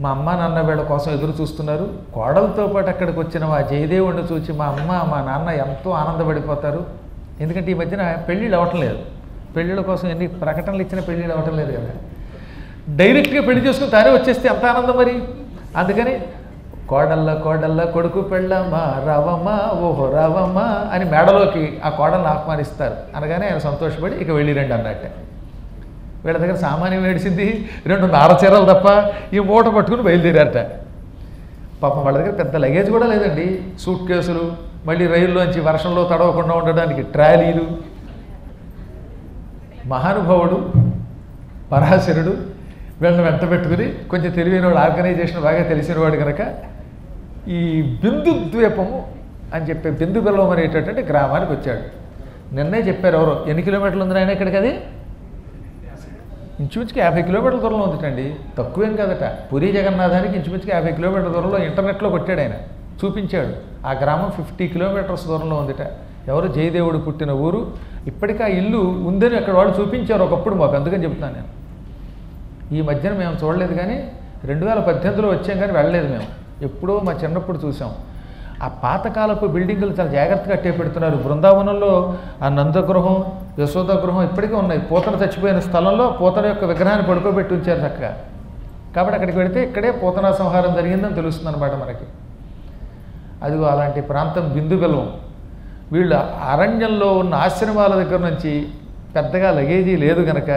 మా అమ్మ నాన్న వీళ్ళ కోసం ఎదురు చూస్తున్నారు. కోడలతో పాటు అక్కడికి వచ్చిన మా జయదేవుడిని చూసి మా అమ్మ మా నాన్న ఎంతో ఆనందపడిపోతారు. ఎందుకంటే ఈ మధ్యన పెళ్ళిళ్ళు అవ్వటం లేదు. పెళ్ళిళ్ళ కోసం ఎన్ని ప్రకటనలు ఇచ్చినా పెళ్ళిళ్ళు అవ్వటం లేదు కదా. డైరెక్ట్గా పెళ్లి చేసుకుని తానే వచ్చేస్తే ఎంత ఆనందం మరి. అందుకని కోడల్ల కొడుకు పెళ్ళమ్మా రావమ్మా ఓహో రావమ్మా అని మేడలోకి ఆ కోడల్ని ఆహ్వానిస్తారు. అనగానే ఆయన సంతోషపడి ఇక వెళ్ళిరండి అన్నట్టే. వీళ్ళ దగ్గర సామాన్యం ఏడిసింది 2 నారచీరలు తప్ప ఈ మూట పట్టుకుని బయలుదేరారట. పాపం వాళ్ళ దగ్గర పెద్ద లగేజ్ కూడా లేదండి. సూట్ కేసులు, మళ్ళీ రైల్లోంచి వర్షంలో తడవకుండా ఉండడానికి ట్రాలీలు. మహానుభావుడు పరాశరుడు వీళ్ళని వెంట పెట్టుకుని కొంచెం తెలివైన వాడు, ఆర్గనైజేషన్ బాగా తెలిసిన వాడు కనుక ఈ బిందు ద్వీపము అని చెప్పే బిందు బెల్లం అనేటటువంటి గ్రామానికి వచ్చాడు. నిన్నే చెప్పారు ఎవరో, ఎన్ని కిలోమీటర్లు ఉంది ఆయన ఇక్కడికి? అది ఇంచుమించుకి 50 కిలోమీటర్ల దూరంలో ఉందిటండి, తక్కువేం కదట. పూరీ జగన్నాథానికి ఇంచుమించుకి 50 కిలోమీటర్ల దూరంలో ఇంటర్నెట్లో కొట్టాడు ఆయన, చూపించాడు. ఆ గ్రామం 50 కిలోమీటర్స్ దూరంలో ఉందిట. ఎవరు? జయదేవుడు పుట్టిన ఊరు. ఇప్పటికీ ఆ ఇల్లు ఉందని అక్కడ వాళ్ళు చూపించారు ఒకప్పుడు మాకు, అందుకని చెప్తాను నేను. ఈ మధ్యన మేము చూడలేదు కానీ 2018లో వచ్చాం కానీ వెళ్ళలేదు మేము. ఎప్పుడో మా చిన్నప్పుడు చూసాం. ఆ పాతకాలపు బిల్డింగులు చాలా జాగ్రత్తగా అట్టే పెడుతున్నారు. బృందావనంలో ఆ నందగృహం, యశోద గృహం ఇప్పటికీ ఉన్నాయి. పూతన చచ్చిపోయిన స్థలంలో పూతన యొక్క విగ్రహాన్ని పడుకోబెట్టి ఉంచారు చక్కగా. కాబట్టి అక్కడికి వెళితే ఇక్కడే పూతనా సంహారం జరిగిందని తెలుస్తుంది అనమాట మనకి. అదిగో అలాంటి ప్రాంతం బిందు బెల్వం. వీళ్ళు అరణ్యంలో ఉన్న ఆశ్రమాల దగ్గర నుంచి పెద్దగా లగేజీ లేదు గనక,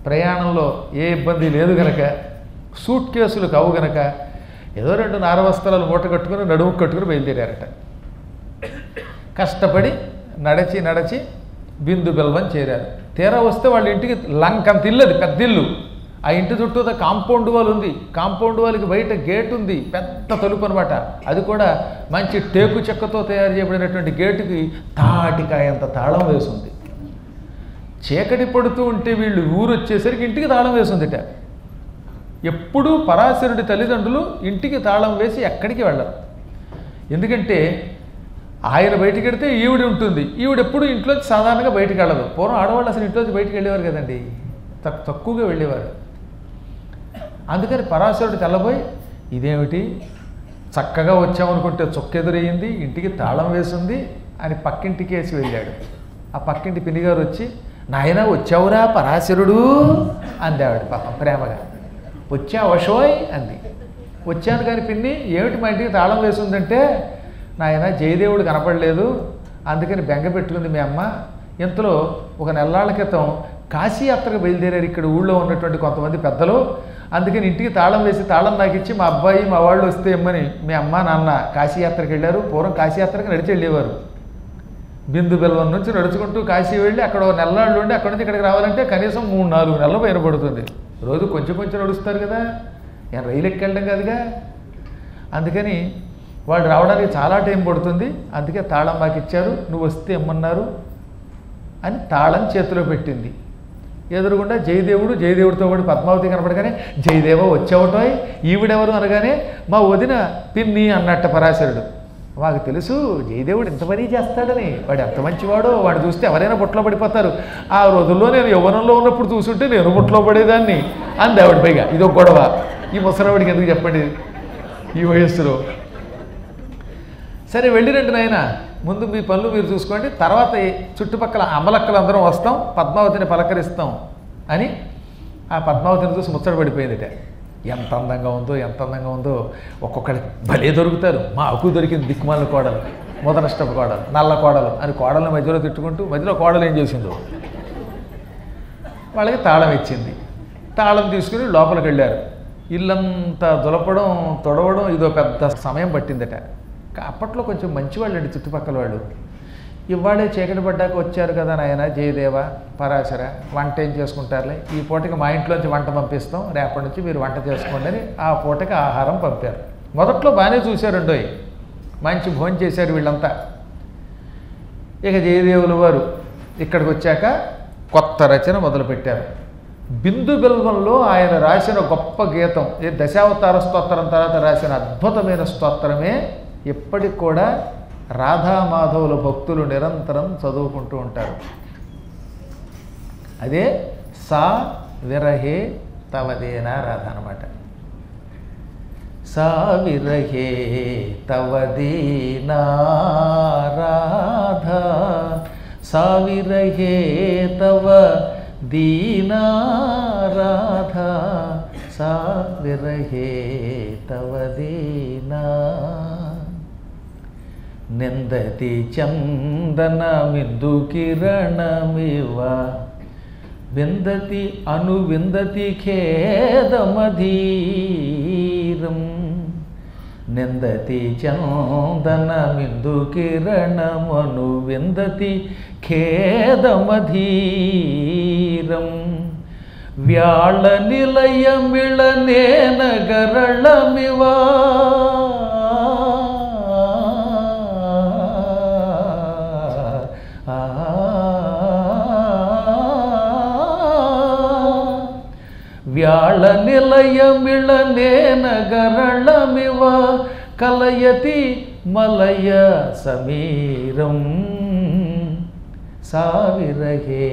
ప్రయాణంలో ఏ ఇబ్బంది లేదు గనక, సూట్ కేసులు కావు గనక ఏదో 2 నారవస్త్రాలు మూట కట్టుకుని నడుము కట్టుకుని బయలుదేరారట. కష్టపడి నడిచి బిందు బెల్వం చేరారు. తీరా వస్తే వాళ్ళ ఇంటికి లంకంత ఇల్లు, అది పెద్ద ఇల్లు. ఆ ఇంటి చుట్టూ కాంపౌండ్ వాల్ ఉంది. కాంపౌండ్ వాల్కి బయట గేట్ ఉంది, పెద్ద తలుపు అనమాట. అది కూడా మంచి టేకు చెక్కతో తయారు చేయబడినటువంటి గేటుకి తాటికాయంత తాళం వేసింది. చీకటి పడుతూ ఉంటే వీళ్ళు ఊరు వచ్చేసరికి ఇంటికి తాళం వేసిందిట. ఎప్పుడూ పరాశరుడి తల్లిదండ్రులు ఇంటికి తాళం వేసి ఎక్కడికి వెళ్ళరు. ఎందుకంటే ఆయన బయటికి వెడితే ఈవిడ ఉంటుంది. ఈవిడ ఎప్పుడు ఇంట్లోంచి సాధారణంగా బయటికి వెళ్ళదు. పూర్వం ఆడవాళ్ళు అసలు ఇంట్లోంచి బయటికి వెళ్ళేవారు కదండి, తక్కువగా వెళ్ళేవారు. అందుకని పరాశరుడు తెల్లబోయి, ఇదేమిటి చక్కగా వచ్చామనుకుంటే చొక్కెదురయ్యింది, ఇంటికి తాళం వేసింది అని పక్కింటికి వేసి వెళ్ళాడు. ఆ పక్కింటి పిన్నిగారు వచ్చి, నాయనా వచ్చావురా పరాశరుడు అంది ఆవిడ పాపం ప్రేమగా. వచ్చావశోయ్ అంది. వచ్చాను కానీ పిన్ని, ఏమిటి మా ఇంటికి తాళం వేసిందంటే, నాయన జయదేవుడు కనపడలేదు, అందుకని బెంగ పెట్టుకుంది మీ అమ్మ. ఇంతలో ఒక నెల్లాళ్ళ క్రితం కాశీయాత్రకు బయలుదేరారు ఇక్కడ ఊళ్ళో ఉన్నటువంటి కొంతమంది పెద్దలు. అందుకని ఇంటికి తాళం వేసి తాళం నాకు ఇచ్చి మా అబ్బాయి మా వాళ్ళు వస్తే ఇమ్మని మీ అమ్మ నాన్న కాశీయాత్రకు వెళ్ళారు. పూర్వం కాశీయాత్రకు నడిచి వెళ్ళేవారు. బిందు బెల్వం నుంచి నడుచుకుంటూ కాశీ వెళ్ళి అక్కడ నెల్లాళ్ళు ఉండి అక్కడి నుంచి ఇక్కడికి రావాలంటే కనీసం 3-4 నెలలు పైన పడుతుంది. రోజు కొంచెం నడుస్తారు కదా, నేను రైలు ఎక్కి వెళ్ళడం కాదుగా. అందుకని వాళ్ళు రావడానికి చాలా టైం పడుతుంది. అందుకే తాళం మాకు ఇచ్చారు, నువ్వు వస్తే ఇమ్మన్నారు అని తాళం చేతిలో పెట్టింది. ఎదురుగుండా జయదేవుడితో పాటు పద్మావతి కనపడగానే, జయదేవ వచ్చావటోయ్, ఈవిడెవరు అనగానే మా వదిన పిన్ని అన్నట్ట పరాశరుడు. మాకు తెలుసు జయదేవుడు ఎంత పని చేస్తాడని, వాడు ఎంత మంచివాడో, వాడు చూస్తే ఎవరైనా బుట్టలో పడిపోతారు. ఆ రోజుల్లో నేను యవ్వనంలో ఉన్నప్పుడు చూసుంటే నేను బుట్టలో పడేదాన్ని అంది ఆవిడ. పైగా ఇదొక గొడవ. ఈ ముసలివాడికి ఎందుకు చెప్పండి ఈ వయస్సులో. సరే వెళ్ళిరండి నాయన, ముందు మీ పనులు మీరు చూసుకోండి, తర్వాత చుట్టుపక్కల అమలక్కలు అందరం వస్తాం, పద్మావతిని పలకరిస్తాం అని ఆ పద్మావతిని చూసి ముచ్చట పడిపోయిందిట. ఎంత అందంగా ఉందో ఒక్కొక్కడికి భలే దొరుకుతారు. మా అకు దొరికింది దిక్కుమాల కోడలు, మొదనష్టపు కోడలు, నల్ల కోడలు అని కోడలను మధ్యలో తిట్టుకుంటూ, మధ్యలో కోడలు ఏం చేసిందో వాళ్ళకి తాళం ఇచ్చింది. తాళం తీసుకుని లోపలికి వెళ్ళారు. ఇల్లంతా దులపడం తొడవడం ఇదో పెద్ద సమయం పట్టిందట. అప్పట్లో కొంచెం మంచివాళ్ళు అండి చుట్టుపక్కల వాళ్ళు. ఇవాళే చీకటి పడ్డాక వచ్చారు కదా నాయన జయదేవ పరాశర, వంట ఏం చేసుకుంటారులే, ఈ పూటకి మా ఇంట్లోంచి వంట పంపిస్తాం, రేపటి నుంచి మీరు వంట చేసుకోండి అని ఆ పూటకి ఆహారం పంపారు. మొదట్లో బాగానే చూశారండోయ్, మంచి భోజనం చేశారు వీళ్ళంతా. ఇక జయదేవుల వారు ఇక్కడికి వచ్చాక కొత్త రచన మొదలుపెట్టారు. బిందు బిల్వంలో ఆయన రాసిన గొప్ప గీతం, దశావతార స్తోత్రం తర్వాత రాసిన అద్భుతమైన స్తోత్రమే ఇప్పటికి కూడా రాధామాధవుల భక్తులు నిరంతరం చదువుకుంటూ ఉంటారు. అదే సా విరహే తవదేనా రాధ అన్నమాట. సా విరహే తవదేనా రాధ, సా విరహే తవ దీనా రాధ, సా విరహే తవ దీనా. నిందతి చందన మిందు కిరణమివ, విందతి అనువిందతి ఖేదమధీరం. నిందతి చందన మిందు కిరణమను విందతి ఖేదమధీరం. వ్యాళ నిలయమిళనేన గరళమివా, వ్యాళ నిలయమిళనేన గరళమివ, కలయతి మలయ సమీరం. సా విరహే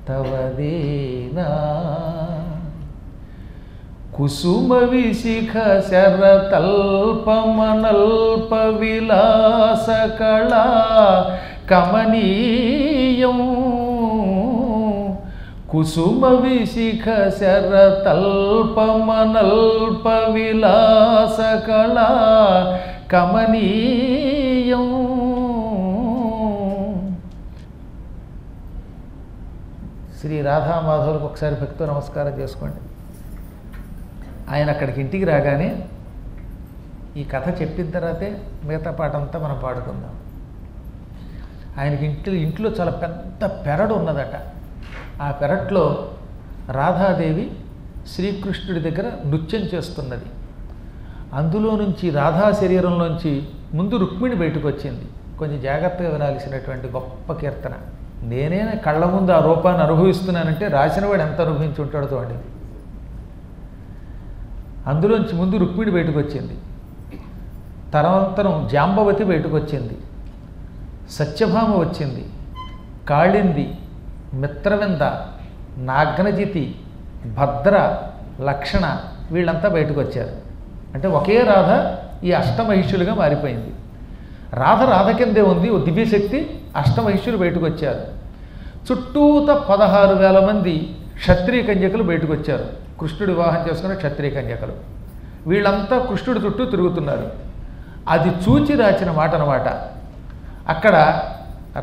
తవదేనా. కుసుమ విశిఖ శరతల్పమనల్ప విలాస కళా కమనీయం. కుసుమ విశిఖ శరతల్పమనల్ప విలాస కళా కమనీయం. శ్రీ రాధామాధవులకు ఒకసారి భక్తితో నమస్కారం చేసుకోండి. ఆయన అక్కడికి ఇంటికి రాగానే ఈ కథ చెప్పిన తర్వాతే మిగతా పాటంతా మనం పాడుకుందాం. ఆయనకి ఇంట్లో చాలా పెద్ద పెరడు ఉన్నదట. ఆ పెరట్లో రాధాదేవి శ్రీకృష్ణుడి దగ్గర నృత్యం చేస్తున్నది. అందులో నుంచి రాధా శరీరంలోంచి ముందు రుక్మిణి బయటకు వచ్చింది. కొంచెం జాగ్రత్తగా వినాల్సినటువంటి గొప్ప కీర్తన. నేనే కళ్ళ ముందు ఆ రూపాన్ని అనుభవిస్తున్నానంటే రాసినవాడు ఎంత అనుభవించి ఉంటాడో చూడండి. అందులోంచి ముందు రుక్మిణి బయటకు వచ్చింది, తరంతరం జాంబవతి బయటకు వచ్చింది, సత్యభామ వచ్చింది, కాళింది, మిత్రవింద, నాగ్నజితి, భద్ర, లక్షణ వీళ్ళంతా బయటకు వచ్చారు. అంటే ఒకే రాధ ఈ అష్టమహిషులుగా మారిపోయింది. రాధ కిందే ఉంది ఓ దివ్యశక్తి. అష్టమహిషులు బయటకు వచ్చారు. చుట్టూత 16,000 మంది క్షత్రియ కన్యకలు బయటకు వచ్చారు. కృష్ణుడు వివాహం చేసుకున్న క్షత్రియ కన్యకలు. వీళ్ళంతా కృష్ణుడి చుట్టూ తిరుగుతున్నారు. అది చూచి రాచిన మాట అన్నమాట. అక్కడ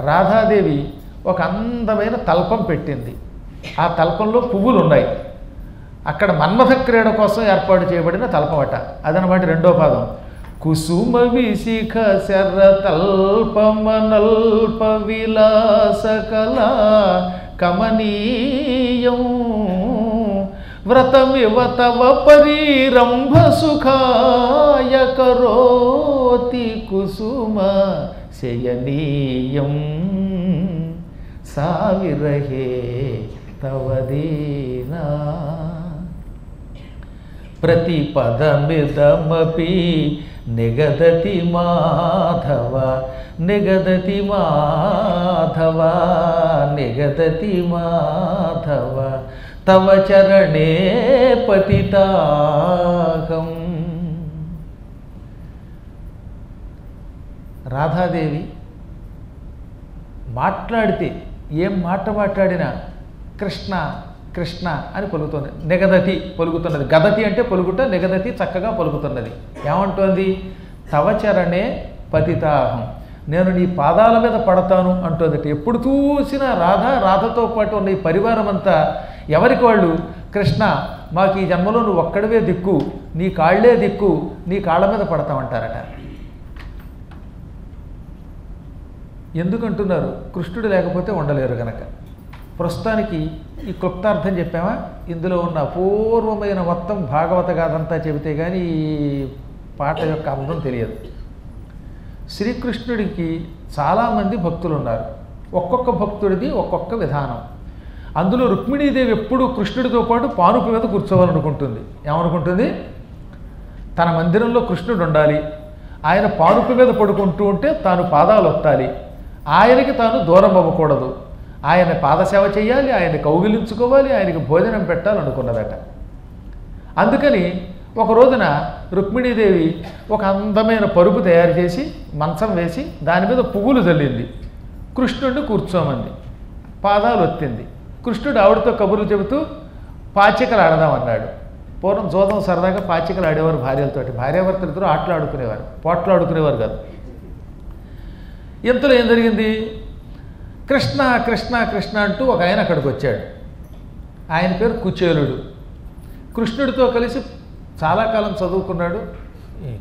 రాధాదేవి ఒక అందమైన తల్పం పెట్టింది. ఆ తల్పంలో పువ్వులు ఉన్నాయి. అక్కడ మన్మథ క్రీడ కోసం ఏర్పాటు చేయబడిన తల్పమట. అదనమాట రెండో పాదం. కుసుమ విశిఖ శరతల్పమనల్ప విలాస కళా కమనీయం. వ్రతమివ తవ పరీరంభ సుఖాయ కరోతి కుసుమ శయనీయం. సా విరహే తవదేనా. ప్రతిపదమిదమపి నిగదతి మాధవ, నిగదతి మాధవ, నిగదతి మాధవ, తవ చరణే పతితాహం. రాధాదేవి మాట్లాడితే ఏం మాట మాట్లాడినా కృష్ణ కృష్ణ అని పలుకుతుంది. నిగదతి పలుకుతున్నది. గదతి అంటే పలుకుట, నిగదతి చక్కగా పలుకుతున్నది. ఏమంటోంది? తవ చరణే పతితాహం, నేను నీ పాదాల మీద పడతాను అంటోందట. ఎప్పుడు చూసినా రాధతో పాటు ఉన్న ఈ పరివారం అంతా ఎవరికి వాళ్ళు కృష్ణ మాకు ఈ జన్మలో నువ్వు ఒక్కడివే దిక్కు, నీ కాళ్లే దిక్కు, నీ కాళ్ళ మీద పడతామంటారట. ఎందుకంటున్నారు? కృష్ణుడు లేకపోతే ఉండలేరు కనుక. ప్రస్తుతానికి ఈ క్లుప్తార్థం చెప్పామా? ఇందులో ఉన్న అపూర్వమైన మొత్తం భాగవత గాథంతా చెబితే కానీ ఈ పాట యొక్క అర్థం తెలియదు. శ్రీకృష్ణుడికి చాలామంది భక్తులు ఉన్నారు. ఒక్కొక్క భక్తుడిది ఒక్కొక్క విధానం. అందులో రుక్మిణీదేవి ఎప్పుడూ కృష్ణుడితో పాటు పానుపు మీద కూర్చోవాలనుకుంటుంది. ఏమనుకుంటుంది? తన మందిరంలో కృష్ణుడు ఉండాలి, ఆయన పానుపు మీద పడుకుంటూ ఉంటే తాను పాదాలు ఒత్తాలి, ఆయనకి తాను దూరం అవ్వకూడదు, ఆయన పాదసేవ చేయాలి, ఆయన కౌగిలించుకోవాలి, ఆయనకి భోజనం పెట్టాలనుకున్నదట. అందుకని ఒక రోజున రుక్మిణీదేవి ఒక అందమైన పరుపు తయారు చేసి మంచం వేసి దాని మీద పువ్వులు చల్లింది, కృష్ణుడిని కూర్చోమంది, పాదాలు ఒత్తింది. కృష్ణుడు ఆవిడతో కబుర్లు చెబుతూ పాచికలు ఆడదామన్నాడు. పూర్వం జోదం సరదాగా పాచికలు ఆడేవారు భార్యలతోటి, భార్యాభర్తలతో ఆటలు ఆడుకునేవారు, పోట్లు ఆడుకునేవారు కాదు. ఇంతలో ఏం జరిగింది? కృష్ణ కృష్ణ కృష్ణ అంటూ ఒక ఆయన అక్కడికి వచ్చాడు. ఆయన పేరు కుచేలుడు. కృష్ణుడితో కలిసి చాలా కాలం చదువుకున్నాడు.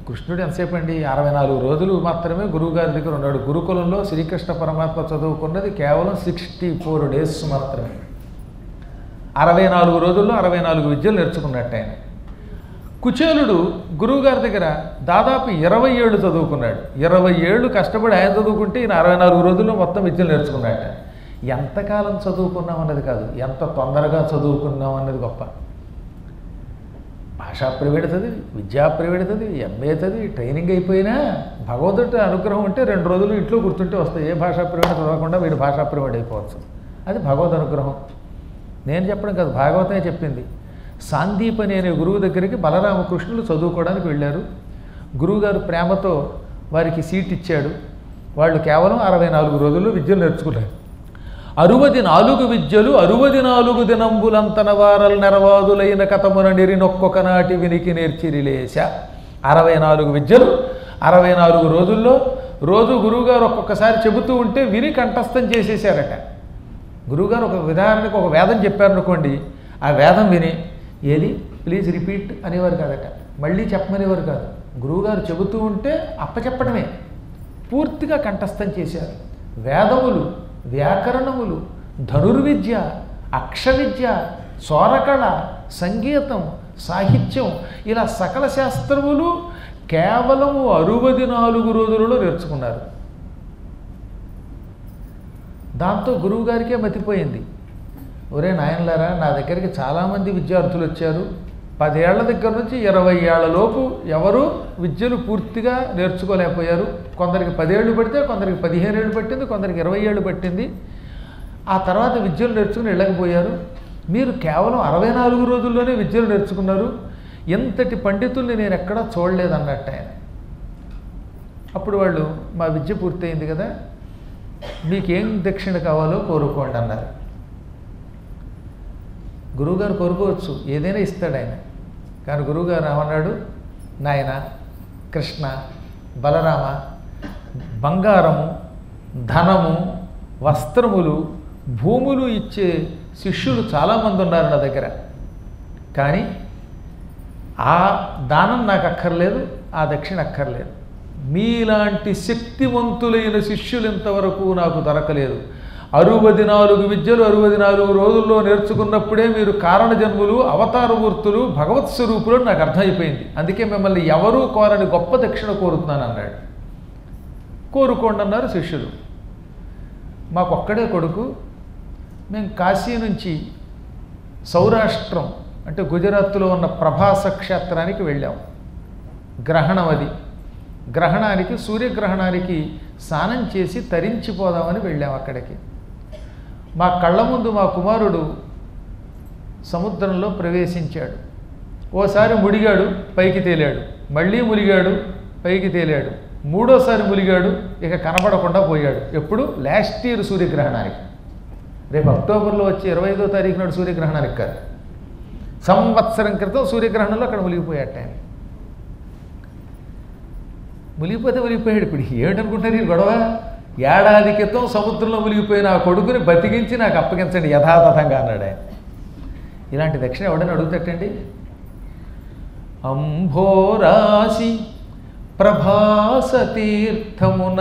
కృష్ణుడు ఎంతసేపు అండి, 64 రోజులు మాత్రమే గురువుగారి దగ్గర ఉన్నాడు. గురుకులంలో శ్రీకృష్ణ పరమాత్మ చదువుకున్నది కేవలం 64 డేస్ మాత్రమే. 64 రోజుల్లో 64 విద్యలు నేర్చుకున్నట్టు ఆయన. కుచేలుడు గురువుగారి దగ్గర దాదాపు 20 ఏళ్ళు చదువుకున్నాడు. 20 ఏళ్ళు కష్టపడి ఆయన చదువుకుంటే ఈయన 64 రోజుల్లో మొత్తం విద్యలు నేర్చుకున్నట్ట. ఎంతకాలం చదువుకున్నాం అన్నది కాదు, ఎంత తొందరగా చదువుకున్నాం అన్నది గొప్ప. భాషా ప్రవీణతది, విద్యా ప్రవీణతది, ఎంఏ చదివి ట్రైనింగ్ అయిపోయినా భగవంతుడి అనుగ్రహం ఉంటే 2 రోజులు ఇంట్లో గుర్తుంటే వస్తాయి. ఏ భాషా ప్రవీణ చదవకుండా వీడు భాషా ప్రవీణ అయిపోవచ్చు. అది భగవద్ అనుగ్రహం. నేను చెప్పడం కాదు, భాగవతమే చెప్పింది. సాందీపని అనే గురువు దగ్గరికి బలరామకృష్ణులు చదువుకోవడానికి వెళ్ళారు. గురువుగారు ప్రేమతో వారికి సీట్ ఇచ్చాడు. వాళ్ళు కేవలం 64 రోజుల్లో విద్యలు నేర్చుకున్నారు. 64 విద్యలు 64 దినంబులంతన వారల్ నెరవాదులైన కథమున నెరినొక్కొక్క నాటి వినికి నేర్చిరిలేశ. 64 విద్యలు 64 రోజుల్లో రోజు గురువుగారు ఒక్కొక్కసారి చెబుతూ ఉంటే విని కంఠస్థం చేసేసారట. గురువుగారు ఒక ఉదాహరణకు ఒక వేదం చెప్పారనుకోండి, ఆ వేదం విని ఏది ప్లీజ్ రిపీట్ అనేవారు కాదట, మళ్ళీ చెప్పమనేవారు కాదు. గురువుగారు చెబుతూ ఉంటే అప్పచెప్పడమే, పూర్తిగా కంఠస్థం చేశారు. వేదములు, వ్యాకరణములు, ధనుర్విద్య, అక్షవిద్య, స్వరకళ, సంగీతం, సాహిత్యం, ఇలా సకల శాస్త్రములు కేవలము 64 రోజులలో నేర్చుకున్నారు. దాంతో గురువుగారికే మతిపోయింది. ఒరే నాయనలారా, నా దగ్గరికి చాలామంది విద్యార్థులు వచ్చారు. 10 ఏళ్ల దగ్గర నుంచి 20 ఏళ్ల లోపు ఎవరు విద్యలు పూర్తిగా నేర్చుకోలేకపోయారు. కొందరికి 10 ఏళ్ళు పడితే, కొందరికి 15 ఏళ్ళు పట్టింది, కొందరికి 20 ఏళ్ళు పట్టింది. ఆ తర్వాత విద్యలు నేర్చుకుని వెళ్ళకపోయారు. మీరు కేవలం 64 రోజుల్లోనే విద్యలు నేర్చుకున్నారు. ఎంతటి పండితుల్ని నేను ఎక్కడా చూడలేదన్నట్టు ఆయన. అప్పుడు వాళ్ళు, మా విద్య పూర్తయింది కదా, మీకేం దక్షిణ కావాలో కోరుకోండి అన్నారు. గురువుగారు కోరుకోవచ్చు, ఏదైనా ఇస్తాడు ఆయన. కానీ గురువుగారు ఏమన్నాడు? నాయన కృష్ణ, బలరామ, బంగారము, ధనము, వస్త్రములు, భూములు ఇచ్చే శిష్యులు చాలామంది ఉన్నారు నా దగ్గర. కానీ ఆ దానం నాకు అక్కర్లేదు, ఆ దక్షిణ అక్కర్లేదు. మీలాంటి శక్తివంతులైన శిష్యులు ఇంతవరకు నాకు దొరకలేదు. 64 విద్యలు 64 రోజుల్లో నేర్చుకున్నప్పుడే మీరు కారణజన్ములు, అవతారమూర్తులు, భగవత్ స్వరూపులు నాకు అర్థమైపోయింది. అందుకే మిమ్మల్ని ఎవరూ కోరని గొప్ప దక్షిణ కోరుతున్నాను అన్నాడు. కోరుకోండి అన్నారు శిష్యులు. మాకొక్కడే కొడుకు, మేము కాశీ నుంచి సౌరాష్ట్రం అంటే గుజరాత్లో ఉన్న ప్రభాస క్షేత్రానికి వెళ్ళాం. గ్రహణం అది. గ్రహణానికి, సూర్యగ్రహణానికి స్నానం చేసి తరించిపోదామని వెళ్ళాం అక్కడికి. మా కళ్ళ ముందు మా కుమారుడు సముద్రంలో ప్రవేశించాడు. ఓసారి మునిగాడు, పైకి తేలాడు, మళ్ళీ మునిగాడు, పైకి తేలాడు, మూడోసారి మునిగాడు, ఇక కనబడకుండా పోయాడు. ఎప్పుడు? లాస్ట్ ఇయర్ సూర్యగ్రహణానికి. రేపు అక్టోబర్లో వచ్చే 25వ తారీఖు నాడు సూర్యగ్రహణానికి కాదు, సంవత్సరం క్రితం సూర్యగ్రహణంలో అక్కడ మునిగిపోయాట ఆయన. మునిగిపోతే మునిగిపోయాడు. ఇప్పుడు ఏమిటనుకుంటారు ఈ గొడవ? ఏడాది క్రితం సముద్రంలో మునిగిపోయిన ఆ కొడుకుని బతికించి నాకు అప్పగించండి యథాతథంగా అన్నాడు ఆయన. ఇలాంటి దక్షిణ ఎవడని అడుగుతట్టండి? అంభోరాశి ప్రభాస తీర్థమున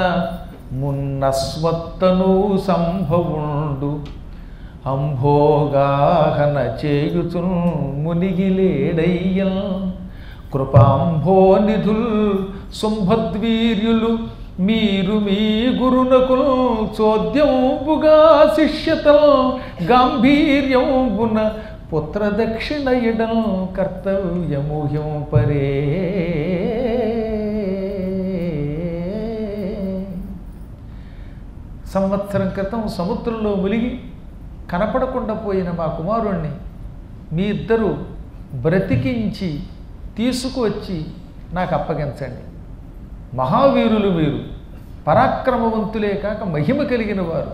మున్నస్వత్తను సంభవుండు అంభోగాహన చేయుచున్ మునిగిలేడయ్యల్ కృపాంభో నిధుల్ శుంభద్వీర్యులు మీరు మీ గురునకు చోద్యంబుగా శిష్యతం గాంభీర్యంబున పుత్ర దక్షిణ ఇడం కర్తవ్యముహ్యం పరే. సంవత్సరం క్రితం సముద్రంలో మునిగి కనపడకుండా పోయిన మా కుమారుణ్ణి మీ ఇద్దరు బ్రతికించి తీసుకువచ్చి నాకు అప్పగించండి. మహావీరులు మీరు, పరాక్రమవంతులే కాక మహిమ కలిగిన వారు.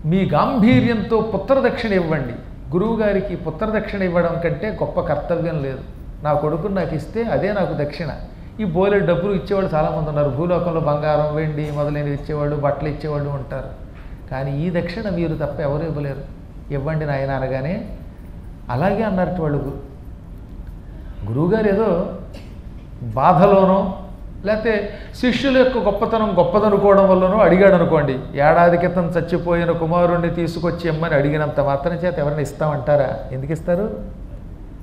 మీ గాంభీర్యంతో పుత్రదక్షిణ ఇవ్వండి. గురువుగారికి పుత్రదక్షిణ ఇవ్వడం కంటే గొప్ప కర్తవ్యం లేదు. నా కొడుకుని నాకు ఇస్తే అదే నాకు దక్షిణ. ఈ బోలెడు డబ్బులు ఇచ్చేవాళ్ళు చాలామంది ఉన్నారు. భూలోకంలో బంగారం, వెండి మొదలైనవి ఇచ్చేవాళ్ళు, బట్టలు ఇచ్చేవాళ్ళు ఉంటారు. కానీ ఈ దక్షిణ మీరు తప్ప ఎవరు ఇవ్వలేరు. ఇవ్వండి నాయన అనగానే అలాగే అన్నట్టు వాళ్ళు. గురువుగారు ఏదో బాధలోనో లేకపోతే శిష్యుల యొక్క గొప్పదనుకోవడం వల్లనో అడిగాడు అనుకోండి. ఏడాది క్రితం చచ్చిపోయిన కుమారుణ్ణి తీసుకొచ్చి ఇమ్మని అడిగినంత మాత్రం చేత ఎవరైనా ఇస్తామంటారా? ఎందుకు ఇస్తారు?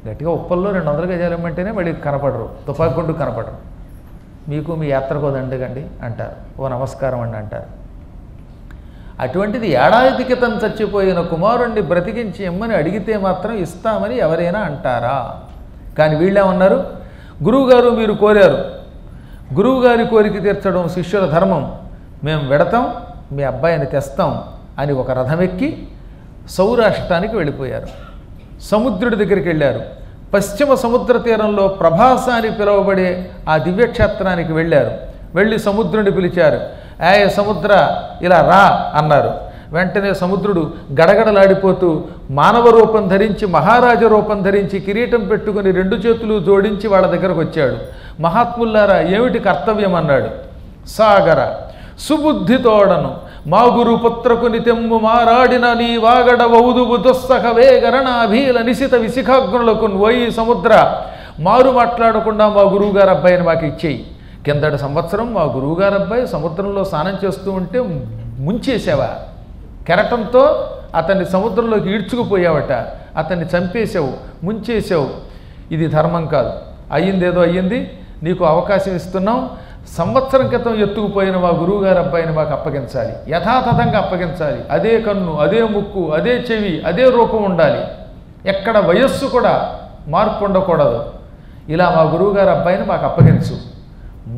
గట్టిగా ఉప్పల్లో 200 గజాలు ఇమ్మంటేనే మళ్ళీ కనపడరు, తుపాకి గుండు కనపడరు. మీకు మీ యాత్రకు దండగండి అంటారు, ఓ నమస్కారం అండి అంటారు. అటువంటిది ఏడాది క్రితం చచ్చిపోయిన కుమారుణ్ణి బ్రతికించి ఇమ్మని అడిగితే మాత్రం ఇస్తామని ఎవరైనా అంటారా? కానీ వీళ్ళేమన్నారు, గురువుగారు మీరు కోరారు, గురువుగారి కోరిక తీర్చడం శిష్యుల ధర్మం, మేము వెడతాం, మీ అబ్బాయిని తెస్తాం అని ఒక రథం ఎక్కి సౌరాష్ట్రానికి వెళ్ళిపోయారు. సముద్రుడి దగ్గరికి వెళ్ళారు. పశ్చిమ సముద్ర తీరంలో ప్రభాస అని పిలువబడే ఆ దివ్యక్షేత్రానికి వెళ్ళారు. వెళ్ళి సముద్రుడిని పిలిచారు. సముద్ర ఇలా రా అన్నారు. వెంటనే సముద్రుడు గడగడలాడిపోతూ మానవ రూపం ధరించి, మహారాజ రూపం ధరించి, కిరీటం పెట్టుకుని 2 చేతులు జోడించి వాళ్ళ దగ్గరకు వచ్చాడు. మహాత్ముల్లారా ఏమిటి కర్తవ్యం అన్నాడు. సాగర సుబుద్ధితోడను మా గురు పుత్రకుని తెమ్ము మారాడిన నీ వాగడ వౌదువు దుస్సహ వేగరణాభీల నిశిత విశిఖాగ్నులకు ఓయి సముద్ర, మారు మాట్లాడకుండా మా గురువుగారు అబ్బాయిని మాకు ఇచ్చేయి. కిందటి సంవత్సరం మా గురువుగారు అబ్బాయి సముద్రంలో స్నానం చేస్తూ ఉంటే ముంచేసావా, కెరటంతో అతన్ని సముద్రంలోకి ఈడ్చుకుపోయావట, అతన్ని చంపేశావు, ముంచేసావు. ఇది ధర్మం కాదు. అయ్యిందేదో అయ్యింది, నీకు అవకాశం ఇస్తున్నాం. సంవత్సరం క్రితం ఎత్తుకుపోయిన మా గురువుగారు అబ్బాయిని మాకు అప్పగించాలి, యథాతథంగా అప్పగించాలి. అదే కన్ను, అదే ముక్కు, అదే చెవి, అదే రూపం ఉండాలి. ఎక్కడ వయస్సు కూడా మార్పు ఉండకూడదు. ఇలా మా గురువుగారు అబ్బాయిని మాకు అప్పగించు.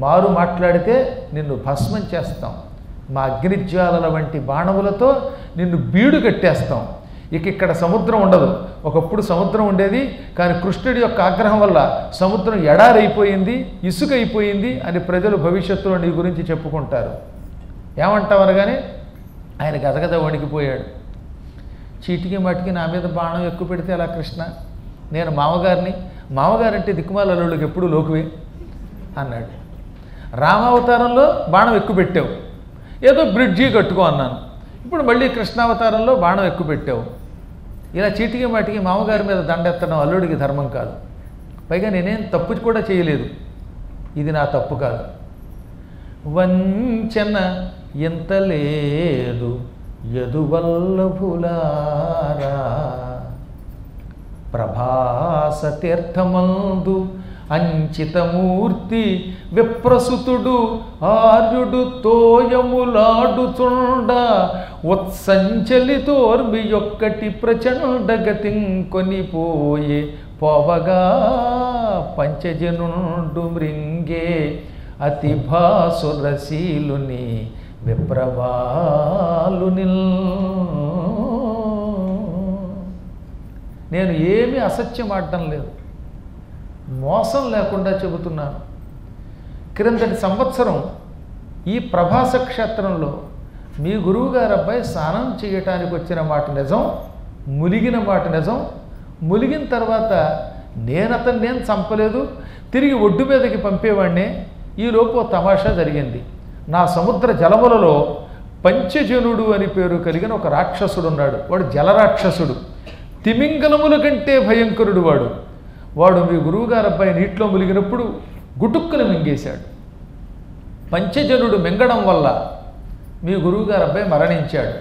మారు మాట్లాడితే నిన్ను భస్మం చేస్తాం, మా అగ్నిజ్వాలల వంటి బాణములతో నిన్ను బీడు కట్టేస్తాం. ఇక్కడ సముద్రం ఉండదు. ఒకప్పుడు సముద్రం ఉండేది, కానీ కృష్ణుడి యొక్క ఆగ్రహం వల్ల సముద్రం ఎడారైపోయింది, ఇసుక అయిపోయింది అని ప్రజలు భవిష్యత్తులో నీ గురించి చెప్పుకుంటారు. ఏమంటావు అనగానే ఆయన గదగద వణికిపోయాడు. చీటికి మటికి నా మీద బాణం ఎక్కువ పెడితే అలా కృష్ణ, నేను మామగారిని, మామగారంటే దిక్కుమాల అల్లుళ్ళకి ఎప్పుడూ లోకువే అన్నాడు. రామావతారంలో బాణం ఎక్కువ పెట్టావు, ఏదో బ్రిడ్జి కట్టుకో అన్నాను. ఇప్పుడు మళ్ళీ కృష్ణావతారంలో బాణం ఎక్కువ పెట్టావు. ఇలా చీటికి మాటికి మామగారి మీద దండెత్తడం అల్లుడికి ధర్మం కాదు. పైగా నేనేం తప్పు కూడా చేయలేదు, ఇది నా తప్పు కాదు. వంచన ఎంత లేదు యదువల్లభులారా, ప్రభాస తీర్థమందు అంచితమూర్తి విప్రసుతుడు ఆర్యుడు తోయములాడుచుండ ఉత్సంచలితోర్మి యొక్కటి ప్రచండగతిం కొనిపోయే పోవగా పంచజనుండు మృంగే అతి భాసురశీలుని విప్రవాలునిల్. నేను ఏమీ అసత్యం ఆడటం లేదు, మోసం లేకుండా చెబుతున్నాను. క్రిందటి సంవత్సరం ఈ ప్రభాస క్షేత్రంలో మీ గురువుగారు అబ్బాయి స్నానం చేయటానికి వచ్చిన మాట నిజం, ములిగిన మాట నిజం. ములిగిన తర్వాత నేను చంపలేదు, తిరిగి ఒడ్డు మీదకి పంపేవాడినే. ఈలోపు తమాషా జరిగింది. నా సముద్ర జలములలో పంచజనుడు అని పేరు కలిగిన ఒక రాక్షసుడు ఉన్నాడు. వాడు జలరాక్షసుడు, తిమింగలముల కంటే భయంకరుడు. వాడు మీ గురువుగారు అబ్బాయి నీటిలో ములిగినప్పుడు గుటుక్కును మింగేశాడు. పంచజనుడు మింగడం వల్ల మీ గురువుగారు అబ్బాయి మరణించాడు.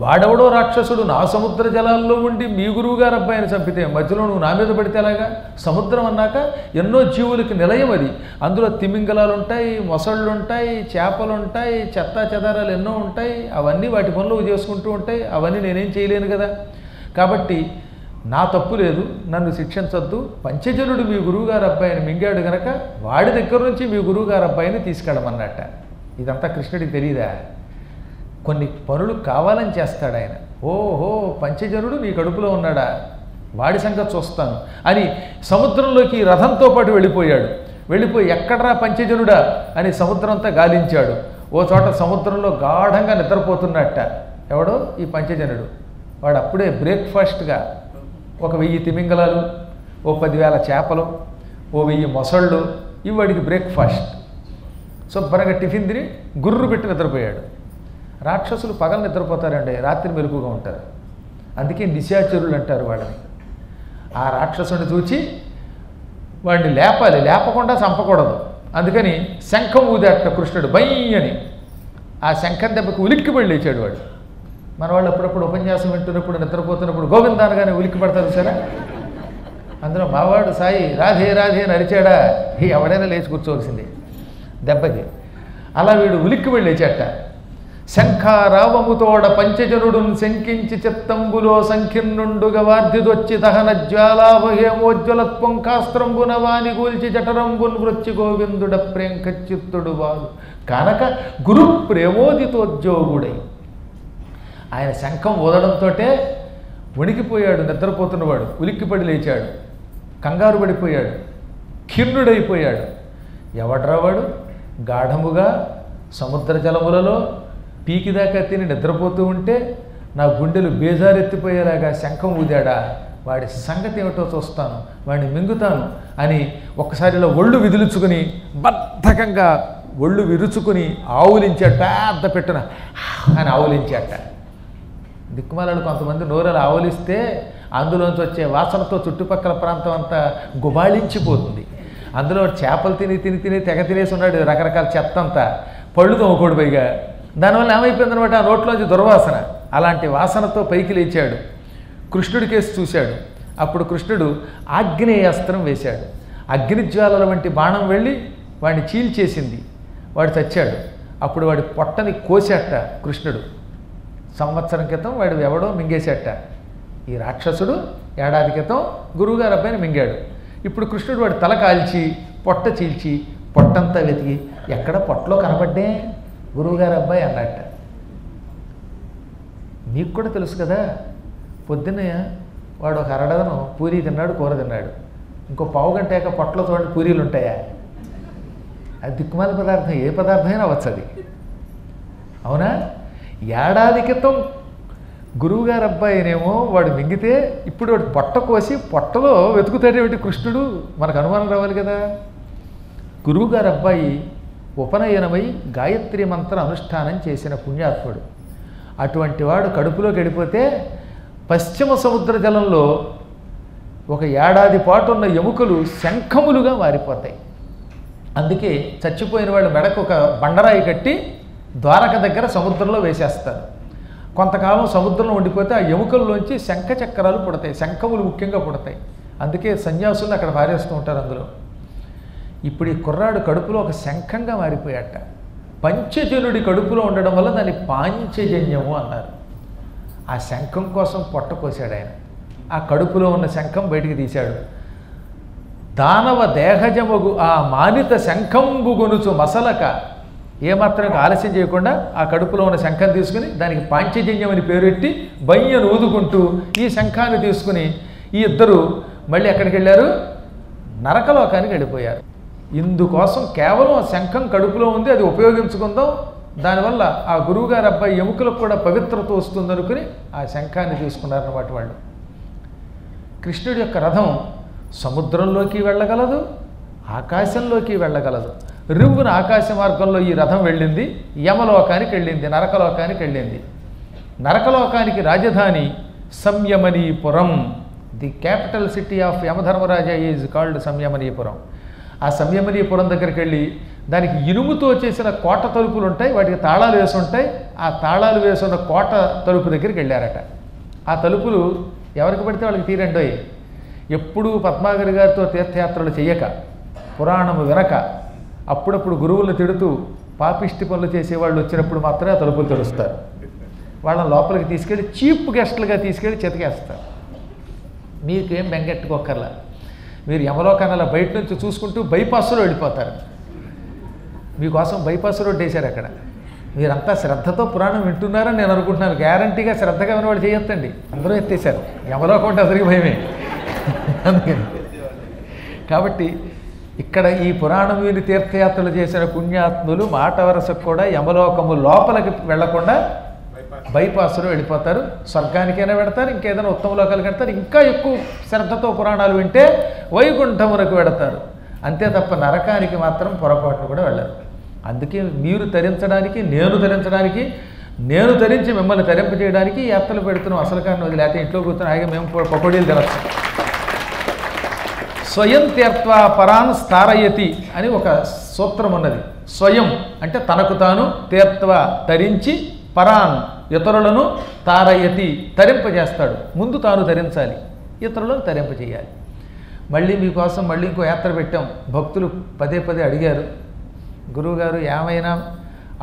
వాడెవడో రాక్షసుడు నా సముద్ర జలాల్లో ఉండి మీ గురువుగారు అబ్బాయిని చంపితే మధ్యలో నువ్వు నా మీద పడితే ఎలాగా? సముద్రం అన్నాక ఎన్నో జీవులకి నిలయం అది. అందులో తిమింగలాలు ఉంటాయి, మొసళ్ళు ఉంటాయి, చేపలు ఉంటాయి, చెత్తా చెదారాలు ఎన్నో ఉంటాయి. అవన్నీ వాటి పనులు చేసుకుంటూ ఉంటాయి. అవన్నీ నేనేం చేయలేను కదా. కాబట్టి నా తప్పు లేదు, నన్ను శిక్షించొద్దు. పంచజనుడు మీ గురువుగారు అబ్బాయిని మింగాడు గనక వాడి దగ్గర నుంచి మీ గురువుగారు అబ్బాయిని తీసుకెళ్ళమన్నట్ట. ఇదంతా కృష్ణుడికి తెలియదా? కొన్ని పనులు కావాలని చేస్తాడు ఆయన. ఓహో, పంచజనుడు నీ కడుపులో ఉన్నాడా, వాడి సంగతి చూస్తాను అని సముద్రంలోకి రథంతో పాటు వెళ్ళిపోయాడు. వెళ్ళిపోయి ఎక్కడ్రా పంచజనుడా అని సముద్రం అంతా గాలించాడు. ఓ చోట సముద్రంలో గాఢంగా నిద్రపోతున్నట్ట. ఎవడో ఈ పంచజనుడు. వాడు అప్పుడే బ్రేక్ఫాస్ట్గా ఒక 1000 తిమింగలాలు, ఓ 10,000 చేపలు, ఓ 1000 మొసళ్ళు, ఇవి వాడికి బ్రేక్ఫాస్ట్. శుభ్రంగా టిఫిన్ తిని గుర్రు పెట్టి నిద్రపోయాడు. రాక్షసులు పగలు నిద్రపోతారండి, రాత్రి మెలకుగా ఉంటారు. అందుకే నిశాచరులు అంటారు వాళ్ళని. ఆ రాక్షసుని చూచి వాడిని లేపాలి, లేపకుండా చంపకూడదు. అందుకని శంఖం ఊదేట కృష్ణుడు బయ్యని. ఆ శంఖం దెబ్బకి ఉలిక్కిపడి లేచాడు వాడు. మన వాళ్ళు అప్పుడప్పుడు ఉపన్యాసం వింటున్నప్పుడు నిద్రపోతున్నప్పుడు గోవిందానగానే ఉలిక్కి పడతారు సరే. అందులో మావాడు సాయి రాధే రాధే అని అరిచాడా, ఎవడైనా లేచి కూర్చోవలసింది దెబ్బకి. అలా వీడు ఉలిక్కిపడి లేచాట. శంఖారావముతోడ పంచజనుడున్ శంకించి చిత్తంబులో సంఖ్యన్నుండుగా వార్ధిదొచ్చి దహన జ్వాలాభహేమోజ్వలత్పొంకాస్త్రంబున వాని గూల్చి జఠరంబున్ వృచ్చి గోవిందుడ ప్రేంకచిత్తుడు వాడు కనుక గురు ప్రేమోదితోద్యోగుడై. ఆయన శంఖం ఊదడంతో వణికిపోయాడు నిద్రపోతున్నవాడు. ఉలిక్కిపడి లేచాడు, కంగారు పడిపోయాడు, ఖిన్నుడైపోయాడు. ఎవడ్రా వాడు? గాఢముగా సముద్ర జలములలో పీకిదాకా తిని నిద్రపోతూ ఉంటే నా గుండెలు బేజారెత్తిపోయేలాగా శంఖం ఊదాడా? వాడి సంగతి ఏమిటో చూస్తాను, వాడిని మింగుతాను అని ఒక్కసారిలో ఒళ్ళు విదిలుచుకుని బద్ధకంగా ఒళ్ళు విరుచుకుని ఆవులించాట. పెద్ద పెట్టున అని ఆవులించాట. దిక్కుమాలను కొంతమంది నోరలు ఆవులిస్తే అందులోంచి వచ్చే వాసనతో చుట్టుపక్కల ప్రాంతం అంతా గుబాళించిపోతుంది. అందులో చేపలు తిని తిని తిని తెగ తినేసి ఉన్నాడు రకరకాల చెత్త అంతా, పళ్ళు తోముకోడు పైగా. దానివల్ల ఏమైపోయిందనమాట, ఆ నోట్లోంచి దుర్వాసన. అలాంటి వాసనతో పైకి లేచాడు. కృష్ణుడి కేసు చూశాడు. అప్పుడు కృష్ణుడు ఆగ్నేయాస్త్రం వేశాడు. అగ్నిజ్వాలల వంటి బాణం వెళ్ళి వాడిని చీల్చేసింది. వాడు చచ్చాడు. అప్పుడు వాడి పొట్టని కోసేట కృష్ణుడు. సంవత్సరం క్రితం వాడు ఎవడో మింగేసేట. ఈ రాక్షసుడు ఏడాది క్రితం గురువుగారు అబ్బాయిని మింగాడు. ఇప్పుడు కృష్ణుడు వాడి తల కాల్చి పొట్ట చీల్చి పొట్టంతా వెతికి ఎక్కడ పొట్టలో కనబడ్డే గురువుగారు అబ్బాయి అన్నట్ట. మీకు కూడా తెలుసు కదా, పొద్దున్నే వాడు ఒక అరడదను పూరీ తిన్నాడు, కూర తిన్నాడు. ఇంకో పావు గంట అయ్యాక పొట్టలో చూడండి పూరీలు ఉంటాయా? అది దిక్కుమాల పదార్థం, ఏ పదార్థమైనా అవ్వచ్చు అది. అవునా? ఏడాది క్రితం గురువుగారు అబ్బాయినేమో వాడు మింగితే ఇప్పుడు వాడు పొట్ట కోసి పొట్టలో వెతుకుతాడేమిటి కృష్ణుడు? మనకు అనుమానం రావాలి కదా. గురువుగారు అబ్బాయి ఉపనయనమై గాయత్రి మంత్ర అనుష్ఠానం చేసిన పుణ్యాత్ముడు. అటువంటి వాడు కడుపులోకి వెళ్ళిపోతే పశ్చిమ సముద్ర జలంలో ఒక ఏడాది పాటు ఉన్న ఎముకలు శంఖములుగా మారిపోతాయి. అందుకే చచ్చిపోయిన వాళ్ళు మెడకు ఒక బండరాయి కట్టి ద్వారక దగ్గర సముద్రంలో వేసేస్తారు. కొంతకాలం సముద్రంలో ఉండిపోతే ఆ ఎముకల్లోంచి శంఖ చక్రాలు పుడతాయి, శంఖములు ముఖ్యంగా పుడతాయి. అందుకే సన్యాసులు అక్కడ పారేస్తూ ఉంటారు అందులో. ఇప్పుడు ఈ కుర్రాడు కడుపులో ఒక శంఖంగా మారిపోయాట. పంచజనుడి కడుపులో ఉండడం వల్ల దాన్ని పాంచజన్యము అన్నారు. ఆ శంఖం కోసం పొట్ట కోసాడు ఆయన. ఆ కడుపులో ఉన్న శంఖం బయటికి తీశాడు. దానవ దేహజమగు ఆ మానిత శంఖంబు గొనుచు మసలక ఏమాత్రం ఆలస్యం చేయకుండా ఆ కడుపులో ఉన్న శంఖం తీసుకుని దానికి పాంచజన్యం అని పేరెట్టి బయ్యను ఊదుకుంటూ ఈ శంఖాన్ని తీసుకుని ఈ ఇద్దరు మళ్ళీ ఎక్కడికి వెళ్ళారు? నరకలోకానికి వెళ్ళిపోయారు. ఇందుకోసం కేవలం ఆ శంఖం కడుపులో ఉంది, అది ఉపయోగించుకుందాం, దానివల్ల ఆ గురువుగారి అబ్బాయి ఎముకలకు కూడా పవిత్రత వస్తుందనుకుని ఆ శంఖాన్ని తీసుకున్నారన్నమాట వాళ్ళు. కృష్ణుడి యొక్క రథం సముద్రంలోకి వెళ్ళగలదు, ఆకాశంలోకి వెళ్ళగలదు. రివ్వున ఆకాశ మార్గంలో ఈ రథం వెళ్ళింది, యమలోకానికి వెళ్ళింది, నరకలోకానికి వెళ్ళింది. నరకలోకానికి రాజధాని Samyamanipuram. The capital city of Yamadharmaraja is called Samyamanipuram. ఆ సంయమనీపురం దగ్గరికి వెళ్ళి దానికి ఇనుముతో చేసిన కోట తలుపులు ఉంటాయి, వాటికి తాళాలు వేసి ఉంటాయి. ఆ తాళాలు వేసున్న కోట తలుపు దగ్గరికి వెళ్ళారట. ఆ తలుపులు ఎవరికి పడితే వాళ్ళకి తీరండోయ్. ఎప్పుడూ పద్మాగరి గారితో తీర్థయాత్రలు చెయ్యక, పురాణము వినక, అప్పుడప్పుడు గురువులను తిడుతూ పాపిష్టి పనులు చేసేవాళ్ళు వచ్చినప్పుడు మాత్రమే ఆ తలుపులు తెరుస్తారు. వాళ్ళని లోపలికి తీసుకెళ్ళి చీప్ గెస్టులుగా తీసుకెళ్ళి చెతికేస్తారు. మీకేం బెంగెట్టుకోకర్లా, మీరు యమలోకానాల బయట నుంచి చూసుకుంటూ బైపాస్లో వెళ్ళిపోతారు. మీకోసం బైపాస్ రోడ్డు వేశారు అక్కడ. మీరంతా శ్రద్ధతో పురాణం వింటున్నారని నేను అనుకుంటున్నాను. గ్యారంటీగా శ్రద్ధగా వినవాళ్ళు చేయొద్దండి, అందరూ ఎత్తేశారు. యమలోకం అంటే అందరికీ భయమే. అందుకని కాబట్టి ఇక్కడ ఈ పురాణం విని తీర్థయాత్రలు చేసిన పుణ్యాత్ములు మాట వరసకు కూడా యమలోకము లోపలికి వెళ్లకుండా బైపాస్లో వెళ్ళిపోతారు. స్వర్గానికైనా వెడతారు, ఇంకేదైనా ఉత్తమ లోకాలకు వెడతారు. ఇంకా ఎక్కువ శ్రద్ధతో పురాణాలు వింటే వైకుంఠమునకు వెడతారు. అంతే తప్ప నరకానికి మాత్రం పొరపాట్లు కూడా వెళ్ళరు. అందుకే మీరు తరించడానికి, నేను తరించడానికి, నేను తరించి మిమ్మల్ని తరింపజేయడానికి యాత్రలు పెడుతున్నాం. అసలు కానీ వదిలేతే ఇంట్లో కూర్చొని హాయిగా మేము పకోడీలు తినచ్చు. స్వయం తీర్థ పరాన్ స్థారయతి అని ఒక సూత్రం ఉన్నది. స్వయం అంటే తనకు తాను, తీర్థ తరించి, పరాన్ ఇతరులను, తారయతి తరింపజేస్తాడు. ముందు తాను తరించాలి, ఇతరులను తరింపజేయాలి. మళ్ళీ మీకోసం మళ్ళీ ఇంకో యాత్ర పెట్టాం. భక్తులు పదే పదే అడిగారు, గురువుగారు ఏమైనా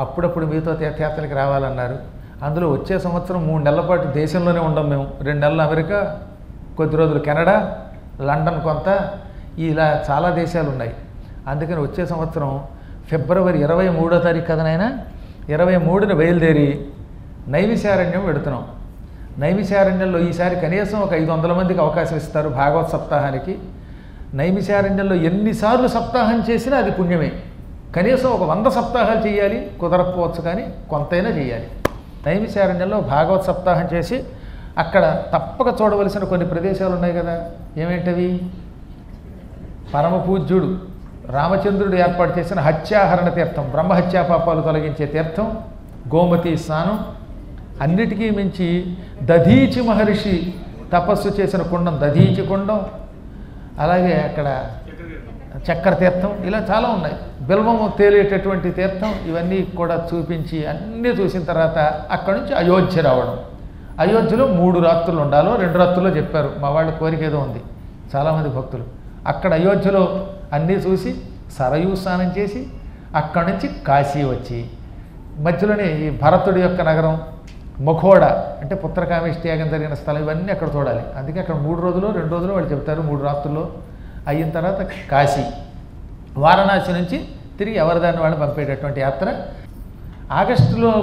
అప్పుడప్పుడు మీతో తీర్థయాత్రలకు రావాలన్నారు. అందులో వచ్చే సంవత్సరం 3 నెలల పాటు దేశంలోనే ఉండం మేము. 2 నెలలు అమెరికా, కొద్ది రోజులు కెనడా, లండన్ కొంత, ఇలా చాలా దేశాలు ఉన్నాయి. అందుకని వచ్చే సంవత్సరం ఫిబ్రవరి 23వ తారీఖు కదా నాయన, 23న బయలుదేరి నైమిషారణ్యం పెడుతున్నాం. నైమిషారణ్యంలో ఈసారి కనీసం ఒక 500 మందికి అవకాశం ఇస్తారు భాగవత్ సప్తాహానికి. నైమిషారణ్యంలో ఎన్నిసార్లు సప్తాహం చేసినా అది పుణ్యమే. కనీసం ఒక 100 సప్తాహాలు చేయాలి, కుదరకపోవచ్చు కానీ కొంతైనా చేయాలి. నైమిషారణ్యంలో భాగవత్ సప్తాహం చేసి అక్కడ తప్పక చూడవలసిన కొన్ని ప్రదేశాలు ఉన్నాయి కదా. ఏమేంటవి? పరమ పూజ్యుడు రామచంద్రుడు ఏర్పాటు చేసిన హత్యాహరణ తీర్థం, బ్రహ్మహత్యా పాపాలు తొలగించే తీర్థం, గోమతి స్నానం, అన్నిటికీ మించి దధీచి మహర్షి తపస్సు చేసిన కుండం దధీచి కుండం, అలాగే అక్కడ చక్కెర తీర్థం, ఇలా చాలా ఉన్నాయి. బిల్వము తేలేటటువంటి తీర్థం, ఇవన్నీ కూడా చూపించి అన్నీ చూసిన తర్వాత అక్కడి నుంచి అయోధ్య రావడం. అయోధ్యలో 3 రాత్రులు ఉండాలో 2 రాత్రుల్లో చెప్పారు. మా వాళ్ళ కోరిక ఏదో ఉంది చాలామంది భక్తులు. అక్కడ అయోధ్యలో అన్నీ చూసి సరయూ స్నానం చేసి అక్కడి నుంచి కాశీ వచ్చి మధ్యలోనే ఈ భరతుడి యొక్క నగరం మఖోడ అంటే పుత్రకామేష్టి యాగం జరిగిన స్థలం, ఇవన్నీ అక్కడ చూడాలి. అందుకే అక్కడ 3 రోజులు 2 రోజులు వాళ్ళు చెప్తారు. 3 రాత్రుల్లో అయిన తర్వాత కాశీ, వారణాసి నుంచి తిరిగి ఎవరిదాన్ని వాళ్ళు పంపేటటువంటి యాత్ర ఆగస్టులో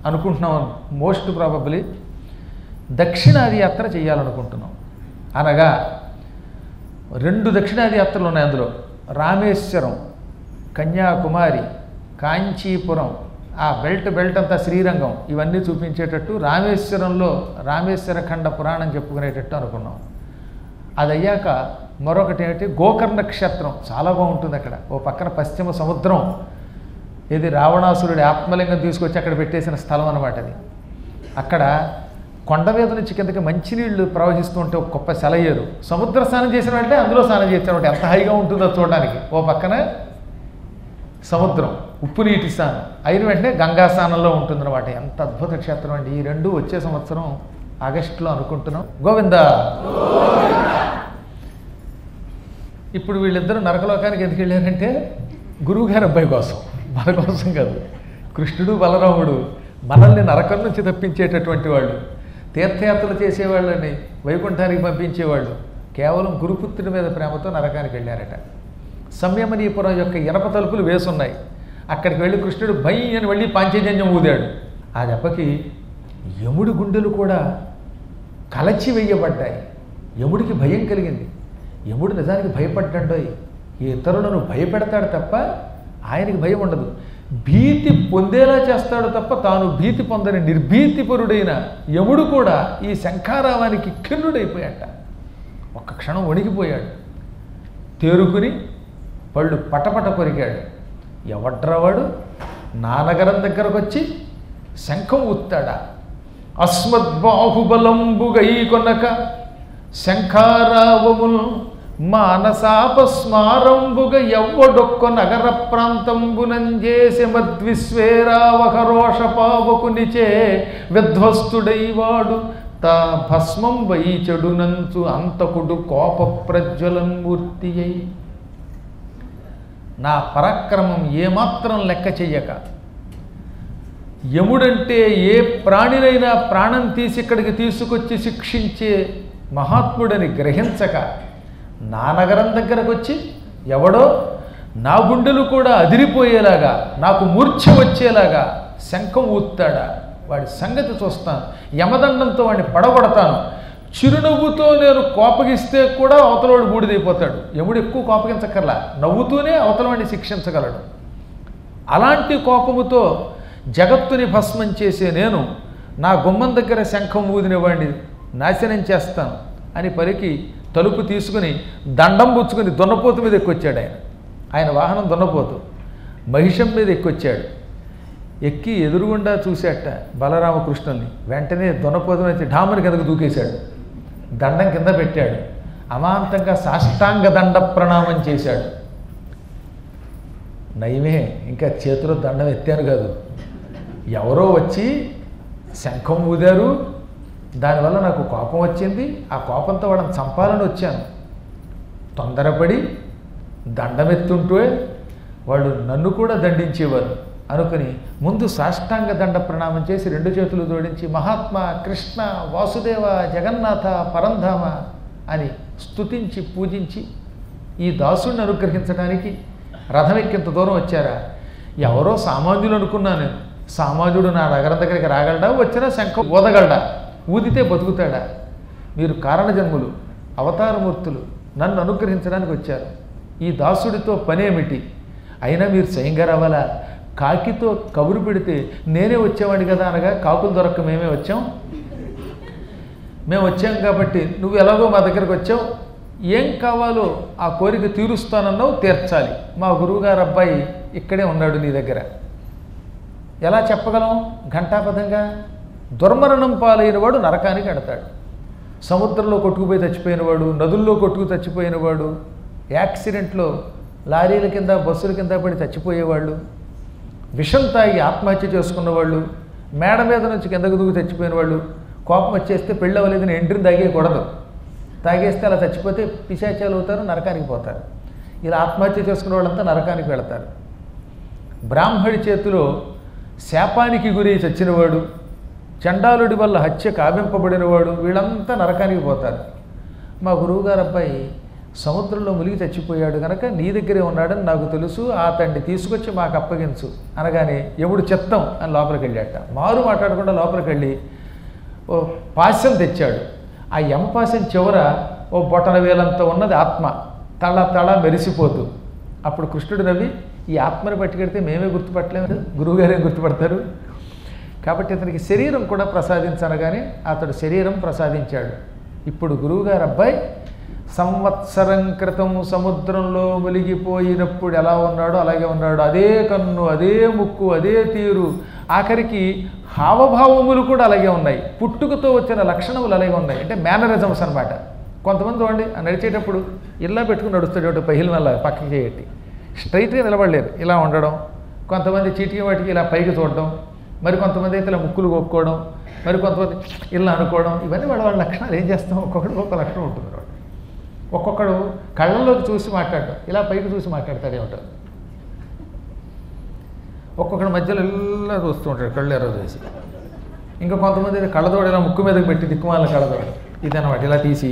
అనుకుంటున్నాం. మోస్ట్ ప్రాబబ్లీ దక్షిణాది యాత్ర చేయాలనుకుంటున్నాం. అనగా 2 దక్షిణాది యాత్రలు ఉన్నాయి. అందులో రామేశ్వరం, కన్యాకుమారి, కాంచీపురం, ఆ బెల్ట్ అంతా శ్రీరంగం, ఇవన్నీ చూపించేటట్టు రామేశ్వరంలో రామేశ్వర ఖండ పురాణం చెప్పుకునేటట్టు అనుకున్నాం. అది అయ్యాక మరొకటి ఏమిటి, గోకర్ణ క్షేత్రం చాలా బాగుంటుంది. అక్కడ ఓ పక్కన పశ్చిమ సముద్రం, ఇది రావణాసురుడి ఆత్మలింగం తీసుకొచ్చి అక్కడ పెట్టేసిన స్థలం అన్నమాట. అది అక్కడ కొండ మీద నుంచి కిందకి మంచినీళ్ళు ప్రవహిస్తూ ఉంటే ఒక గొప్ప సెలయేరు, సముద్ర స్నానం చేసిన అంటే అందులో స్నానం చేసినట్టు ఎంత హాయిగా ఉంటుందో చూడడానికి. ఓ పక్కన సముద్రం, ఉప్పు నీటి స్నానం, అయిన వెంటనే గంగా స్నానంలో ఉంటుందన్నమాట. ఎంత అద్భుత క్షేత్రం అండి. ఈ 2 వచ్చే సంవత్సరం ఆగస్టులో అనుకుంటున్నాం. గోవిందా. ఇప్పుడు వీళ్ళిద్దరూ నరకలోకానికి ఎందుకు వెళ్ళారంటే గురువుగారి అబ్బాయి కోసం, మన కోసం కాదు. కృష్ణుడు బలరాముడు మనల్ని నరకం నుంచి తప్పించేటటువంటి వాళ్ళు, తీర్థయాత్రలు చేసేవాళ్ళని వైకుంఠానికి పంపించేవాళ్ళు కేవలం గురుపుత్రుడి మీద ప్రేమతో నరకానికి వెళ్ళారట. సంయమనీపురం యొక్క ఇనప తలుపులు వేసున్నాయి. అక్కడికి వెళ్ళి కృష్ణుడు భై అని వెళ్ళి పాంచజన్యం ఊదాడు. ఆ దెబ్బకి యముడి గుండెలు కూడా కలచి వేయబడ్డాయి. యముడికి భయం కలిగింది. యముడు నిజానికి భయపడ్డాడోయ్. ఇతరులను భయపెడతాడు తప్ప ఆయనకి భయం ఉండదు. భీతి పొందేలా చేస్తాడు తప్ప తాను భీతి పొందని నిర్భీతిపరుడైన యముడు కూడా ఈ శంఖారావానికి కిన్నుడైపోయాట. ఒక్క క్షణం వణికిపోయాడు. తేరుకుని పళ్ళు పటపట కొరికాడు. ఎవడ్రవాడు నానగరం దగ్గరకు వచ్చి శంఖం ఊత్తాడా? అస్మద్బాహుబలంబుగై కొనక శంఖారావముల్ మానసాపస్మారంబుగ ఎవ్వడొక్క నగర ప్రాంతంబునంజేసి మద్విశ్వేరావహరోషపావకునిచే విధ్వస్తుడైవాడు తా భస్మం వైచెడునంచు అంతకుడు కోప ప్రజ్వలన్మూర్తి అయి. నా పరాక్రమం ఏమాత్రం లెక్క చెయ్యక, యముడంటే ఏ ప్రాణినైనా ప్రాణం తీసి ఇక్కడికి తీసుకొచ్చి శిక్షించే మహాత్ముడని గ్రహించక నా నగరం దగ్గరకు వచ్చి ఎవడో నా గుండెలు కూడా అదిరిపోయేలాగా, నాకు మూర్ఛ వచ్చేలాగా శంఖం ఊత్తాడా, వాడి సంగతి చూస్తాను, యమదండంతో వాడిని పడగొడతాను. చిరునవ్వుతో నేను కోపగిస్తే కూడా అవతలవాడు బూడిదైపోతాడు. యముడు ఎక్కువ కోపగించక్కర్లా, నవ్వుతూనే అవతలవాడిని శిక్షించగలడు. అలాంటి కోపముతో జగత్తుని భస్మం చేసే నేను నా గుమ్మం దగ్గర శంఖం ఊదిన వాడిని నాశనం చేస్తాను అని పలికి తలుపు తీసుకుని దండం పుచ్చుకుని దున్నపోతు మీద ఎక్కొచ్చాడు. ఆయన వాహనం దున్నపోతు, మహిషం మీద ఎక్కొచ్చాడు. ఎక్కి ఎదురుగుండా చూశాట బలరామకృష్ణుల్ని. వెంటనే దున్నపోతు నుంచి ఢాముని కిందకు దూకేశాడు, దండం కింద పెట్టాడు, అమాంతంగా సాష్టాంగ దండ ప్రణామం చేశాడు. నయమే ఇంకా చేతిలో దండం ఎత్తాను కాదు, ఎవరో వచ్చి శంఖం ఊదారు, దానివల్ల నాకు కోపం వచ్చింది, ఆ కోపంతో వాళ్ళని చంపాలని వచ్చాను. తొందరపడి దండమెత్తుంటే వాళ్ళు నన్ను కూడా దండించేవారు అనుకుని ముందు సాష్టాంగ దండ ప్రణామం చేసి 2 చేతులు జోడించి మహాత్మా, కృష్ణ, వాసుదేవ, జగన్నాథ, పరంధామ అని స్తుతించి పూజించి ఈ దాసుడిని అనుగ్రహించడానికి రథం ఎక్కింత దూరం వచ్చారా? ఎవరో సామాన్యులు అనుకున్నాను నేను. సామాన్యుడు నా నగరం దగ్గరికి రాగలడా? వచ్చినా శంఖం ఊదగలడా? ఊదితే బతుకుతాడా? మీరు కారణజన్ములు, అవతారమూర్తులు, నన్ను అనుగ్రహించడానికి వచ్చారు. ఈ దాసుడితో పనేమిటి? అయినా మీరు స్వయంగా రావాలా? కాకితో కబురు పెడితే నేనే వచ్చేవాడిని కదా అనగా, కాకులు దొరక్క మేమే వచ్చాం, మేము వచ్చాం కాబట్టి నువ్వు ఎలాగో మా దగ్గరకు వచ్చావు, ఏం కావాలో ఆ కోరిక తీరుస్తానన్నావు, తీర్చాలి. మా గురువుగారు అబ్బాయి ఇక్కడే ఉన్నాడు నీ దగ్గర. ఎలా చెప్పగలం ఘంటాపథంగా? దుర్మరణం పాలైనవాడు నరకానికి ఎడతాడు, సముద్రంలో కొట్టుకుపోయి చచ్చిపోయినవాడు, నదుల్లో కొట్టుకు చచ్చిపోయినవాడు, యాక్సిడెంట్లో లారీల కింద బస్సుల కింద పడి చచ్చిపోయేవాళ్ళు, విషం తాగి ఆత్మహత్య చేసుకున్నవాళ్ళు, మేడ మీద నుంచి కిందకు దూకి చచ్చిపోయిన వాళ్ళు, కోపం వచ్చేస్తే పెళ్ళి అవ్వలేదని ఎంట్రీని తాగేయకూడదు, తాగేస్తే అలా చచ్చిపోతే పిశాచాలు అవుతారు, నరకానికి పోతారు. ఇలా ఆత్మహత్య చేసుకున్న వాళ్ళంతా నరకానికి వెళతారు. బ్రాహ్మడి చేతిలో శాపానికి గురి చచ్చినవాడు, చండాలుడి వల్ల హత్య కావింపబడినవాడు, వీళ్ళంతా నరకానికి పోతారు. మా గురువుగారు అబ్బాయి సముద్రంలో మునిగి చచ్చిపోయాడు కనుక నీ దగ్గరే ఉన్నాడని నాకు తెలుసు, అతన్ని తీసుకొచ్చి మాకు అప్పగించు అనగానే యముడు చిత్తం అని లోపలికి వెళ్ళాట. మారు మాట్లాడకుండా లోపలికి వెళ్ళి ఓ పాశం తెచ్చాడు. ఆ యమపాశం చివర ఓ బొటన వేలంత ఉన్నది ఆత్మ, తళ తళ మెరిసిపోతూ. అప్పుడు కృష్ణుడు నవ్వి, ఈ ఆత్మని పట్టుకెడితే మేమే గుర్తుపట్టలేము, గురువుగారే గుర్తుపడతారు కాబట్టి అతనికి శరీరం కూడా ప్రసాదించనగానే అతడు శరీరం ప్రసాదించాడు. ఇప్పుడు గురువుగారు అబ్బాయి సంవత్సరం క్రితం సముద్రంలో మునిగిపోయినప్పుడు ఎలా ఉన్నాడో అలాగే ఉన్నాడు. అదే కన్ను, అదే ముక్కు, అదే తీరు, ఆఖరికి హావభావములు కూడా అలాగే ఉన్నాయి. పుట్టుకతో వచ్చిన లక్షణములు అలాగే ఉన్నాయి. అంటే మేనరిజమ్స్ అనమాట. కొంతమంది చూడండి నడిచేటప్పుడు ఇలా పెట్టుకుని నడుస్తాడు, పహిల్ వల్ల పక్కకి చేయట్టి, స్ట్రైట్గా నిలబడలేరు, ఇలా ఉండడం. కొంతమంది చీటికి వాటికి ఇలా పైకి చూడడం, మరి కొంతమంది అయితే ఇలా ముక్కులు కొక్కుకోవడం, మరి కొంతమంది ఇలా అనుకోవడం. ఇవన్నీ వాళ్ళ లక్షణాలు. ఏం చేస్తాం, ఒక్కొక్కడికి ఒక్క లక్షణం ఉంటుంది. ఒక్కొక్కడు కళ్ళల్లోకి చూసి మాట్లాడటం, ఇలా పైకి చూసి మాట్లాడతాడు ఏమిటో. ఒక్కొక్కడు మధ్యలో ఇలా చూస్తూ ఉంటాడు కళ్ళు ఎర్ర చేసి. ఇంకా కొంతమంది కళ్ళతోడు ఇలా ముక్కు మీదకి పెట్టి దిక్కుమాల కళ్ళతోడు ఇదన్నమాట ఇలా తీసి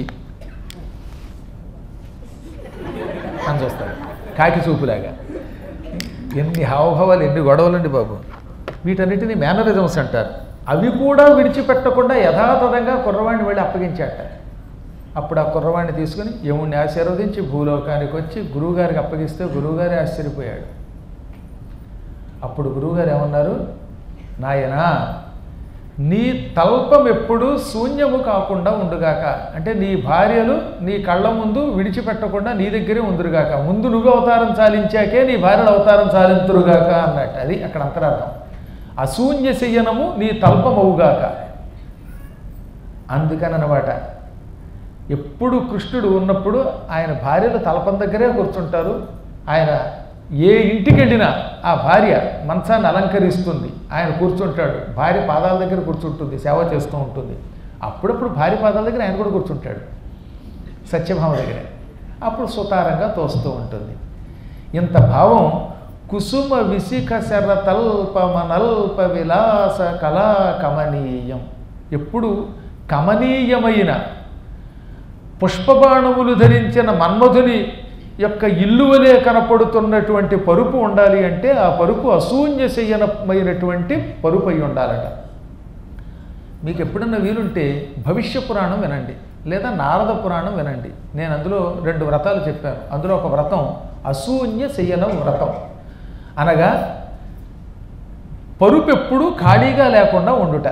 అని చూస్తాడు, కాకి చూపులాగా. ఎన్ని హావభావాలు, ఎన్ని గొడవలండి బాబు. వీటన్నిటిని మేనరిజమ్స్ అంటారు. అవి కూడా విడిచిపెట్టకుండా యథాతథంగా కుర్రవాడిని వెళ్ళి అప్పగించాట. అప్పుడు ఆ కుర్రవాడిని తీసుకుని యముడిని ఆశీర్వదించి భూలోకానికి వచ్చి గురువుగారికి అప్పగిస్తే గురువుగారే ఆశ్చర్యపోయాడు. అప్పుడు గురువుగారు ఏమన్నారు, నాయనా నీ తల్పం ఎప్పుడూ శూన్యము కాకుండా ఉండుగాక. అంటే నీ భార్యలు నీ కళ్ళ ముందు విడిచిపెట్టకుండా నీ దగ్గరే ఉందురుగాక. ముందు నువ్వు అవతారం చాలించాకే నీ భార్యలు అవతారం చాలింతురుగాక అన్నట్టు. అది అక్కడ అంతరార్థం. అశూన్య శయ్యనము నీ తల్పమవుగాక. అందుకనమాట ఎప్పుడు కృష్ణుడు ఉన్నప్పుడు ఆయన భార్యలు తలపం దగ్గరే కూర్చుంటారు. ఆయన ఏ ఇంటికి వెళ్ళినా ఆ భార్య మంచాన్ని అలంకరిస్తుంది, ఆయన కూర్చుంటాడు, భార్య పాదాల దగ్గర కూర్చుంటుంది, సేవ చేస్తూ ఉంటుంది. అప్పుడప్పుడు భార్య పాదాల దగ్గర ఆయన కూడా కూర్చుంటాడు సత్యభామ దగ్గర, అప్పుడు సుతారంగా తోస్తూ ఉంటుంది. ఇంత భావం కుసుమ విశిఖ శరతల్పమనల్ప విలాస కళా కమనీయం. ఎప్పుడు కమనీయమైన పుష్పబాణములు ధరించిన మన్మధుని యొక్క ఇల్లువలే కనపడుతున్నటువంటి పరుపు ఉండాలి అంటే ఆ పరుపు అసూన్యశయనమైనటువంటి పరుపు అయి ఉండాలట. మీకు ఎప్పుడన్నా వీలుంటే భవిష్య పురాణం వినండి, లేదా నారద పురాణం వినండి. నేను అందులో 2 వ్రతాలు చెప్పాను. అందులో ఒక వ్రతం అసూన్యశయన వ్రతం, అనగా పరుపు ఎప్పుడూ ఖాళీగా లేకుండా ఉండుట.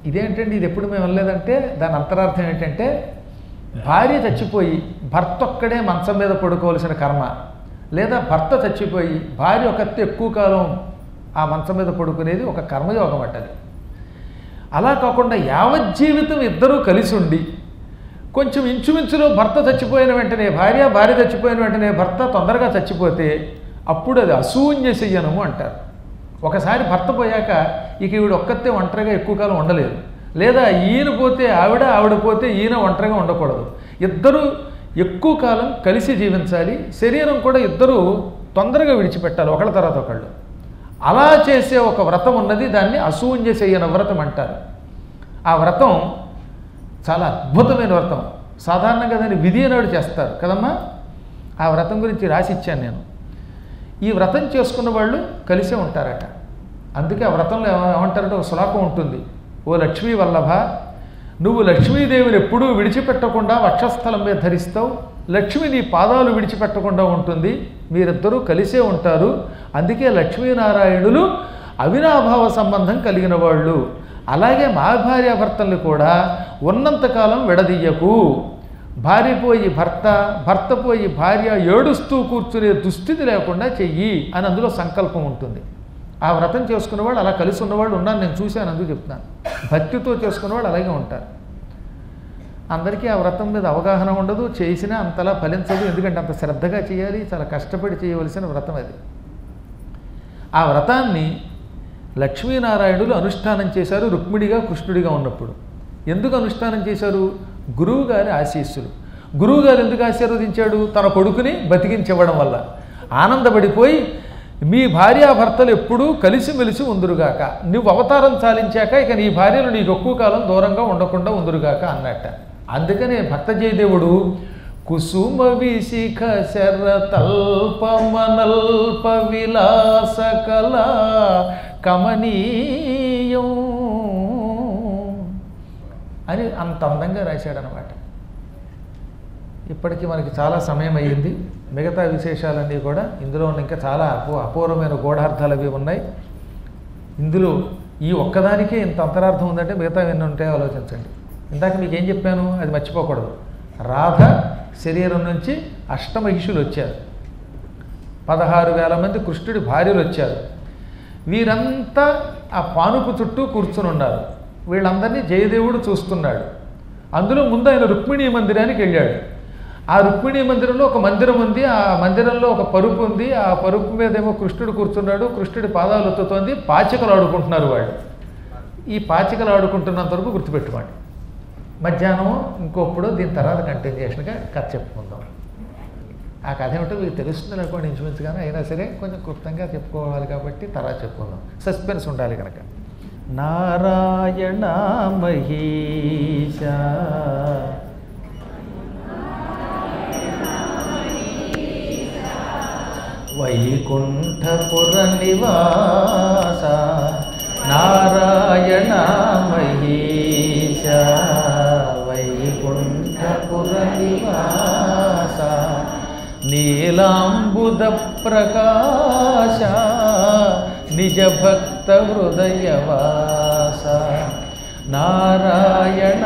ఇదేంటండి, ఇది ఎప్పుడు మేము వెళ్ళలేదంటే దాని అంతరార్థం ఏంటంటే, భార్య చచ్చిపోయి భర్త ఒక్కడే మంచం మీద పడుకోవాల్సిన కర్మ, లేదా భర్త చచ్చిపోయి భార్య ఒకతే ఎక్కువ కాలం ఆ మంచం మీద పడుకునేది ఒక కర్మయోగం అట్టది. అలా కాకుండా యావజ్జీవితం ఇద్దరూ కలిసి ఉండి కొంచెం ఇంచుమించులో భర్త చచ్చిపోయిన వెంటనే భార్య చచ్చిపోయిన వెంటనే భర్త తొందరగా చచ్చిపోతే అప్పుడు అది అసూన్యశయ్యనము అంటారు. ఒకసారి భర్త పోయాక ఇక ఈవిడ ఒక్కతే ఒంటరిగా ఎక్కువ కాలం ఉండలేదు, లేదా ఈయన పోతే ఆవిడ పోతే ఈయన ఒంటరిగా ఉండకూడదు. ఇద్దరూ ఎక్కువ కాలం కలిసి జీవించాలి, శరీరం కూడా ఇద్దరూ తొందరగా విడిచిపెట్టాలి ఒకళ్ళ తర్వాత ఒకళ్ళు. అలా చేసే ఒక వ్రతం ఉన్నది, దాన్ని అసూన్యశయన వ్రతం అంటారు. ఆ వ్రతం చాలా అద్భుతమైన వ్రతం. సాధారణంగా దాన్ని విధి నాడు చేస్తారు కదమ్మా. ఆ వ్రతం గురించి రాసి ఇచ్చాను నేను. ఈ వ్రతం చేసుకున్న వాళ్ళు కలిసే ఉంటారట. అందుకే ఆ వ్రతంలో ఏమంటారంటే ఒక శ్లోకం ఉంటుంది, ఓ లక్ష్మీ వల్లభ, నువ్వు లక్ష్మీదేవిని ఎప్పుడూ విడిచిపెట్టకుండా వక్షస్థలం మీద ధరిస్తావు, లక్ష్మి నీ పాదాలు విడిచిపెట్టకుండా ఉంటుంది, మీరిద్దరూ కలిసే ఉంటారు. అందుకే లక్ష్మీనారాయణులు అవినాభావ సంబంధం కలిగిన వాళ్ళు. అలాగే మా భార్యాభర్తల్ని కూడా ఉన్నంతకాలం విడదీయకు. భార్య పోయి భర్త పోయి భార్య ఏడుస్తూ కూర్చునే దుస్థితి లేకుండా చెయ్యి అని అందులో సంకల్పం ఉంటుంది. ఆ వ్రతం చేసుకున్నవాడు, అలా కలిసి ఉన్నవాళ్ళు ఉన్నాను, నేను చూశాను, అందుకు చెప్తున్నాను. భక్తితో చేసుకున్నవాడు అలాగే ఉంటారు. అందరికీ ఆ వ్రతం మీద అవగాహన ఉండదు, చేసినా అంతలా ఫలించదు. ఎందుకంటే అంత శ్రద్ధగా చేయాలి, చాలా కష్టపడి చేయవలసిన వ్రతం అది. ఆ వ్రతాన్ని లక్ష్మీనారాయణులు అనుష్ఠానం చేశారు రుక్మిణిగా కృష్ణుడిగా ఉన్నప్పుడు. ఎందుకు అనుష్ఠానం చేశారు? గురువుగారి ఆశీస్సులు. గురువుగారు ఎందుకు ఆశీర్వదించాడు? తన కొడుకుని బతికించివ్వడం వల్ల ఆనందపడిపోయి, మీ భార్యాభర్తలు ఎప్పుడూ కలిసిమెలిసి ఉందురుగాక, నువ్వు అవతారం చాలించాక ఇక నీ భార్యలు నీకు ఎక్కువ కాలం దూరంగా ఉండకుండా ఉందురుగాక అన్నట్ట. అందుకనే భక్త జయదేవుడు కుసుమ విశిఖ శరతల్పమనల్ప విలాస కళా కమనీయం అని అంత అందంగా రాశాడనమాట. ఇప్పటికీ మనకి చాలా సమయం అయ్యింది. మిగతా విశేషాలన్నీ కూడా ఇందులో ఇంకా చాలా అపూర్వమైన గూఢార్థాలు అవి ఉన్నాయి. ఇందులో ఈ ఒక్కదానికే ఇంత అంతరార్థం ఉందంటే మిగతా ఎన్ని ఉంటాయో ఆలోచించండి. ఇందాక మీకు ఏం చెప్పాను అది మర్చిపోకూడదు. రాధ శరీరం నుంచి అష్టమహిషులు వచ్చారు, 16,000 మంది కృష్ణుడి భార్యలు వచ్చారు. వీరంతా ఆ పానుపు చుట్టూ కూర్చుని ఉన్నారు. వీళ్ళందరినీ జయదేవుడు చూస్తున్నాడు. అందులో ముందు ఆయన రుక్మిణీ మందిరానికి వెళ్ళాడు. ఆ రుక్మిణీ మందిరంలో ఒక మందిరం ఉంది, ఆ మందిరంలో ఒక పరుపు ఉంది, ఆ పరుపు మీద ఏమో కృష్ణుడు కూర్చున్నాడు, కృష్ణుడి పాదాలు ఒత్తుతోంది, పాచికలు ఆడుకుంటున్నారు వాళ్ళు. ఈ పాచికలు ఆడుకుంటున్నంత వరకు గుర్తుపెట్టుకోండి. మధ్యాహ్నం ఇంకొప్పుడు దీని తర్వాత కంటిన్యూషన్గా కథ చెప్పుకుందాం. ఆ కథ ఏమిటో మీకు తెలుస్తుంది అనుకోండి ఇంచుమించుగానే, అయినా సరే కొంచెం క్లుప్తంగా చెప్పుకోవాలి కాబట్టి తర్వాత చెప్పుకుందాం, సస్పెన్స్ ఉండాలి కనుక. నారాయణ మహీష వైకుంఠపుర నివాస నారాయణ మహీష వైకుంఠపుర నివాస నీలాంబుద ప్రకాశ నిజ భక్త హృదయవాస నారాయణ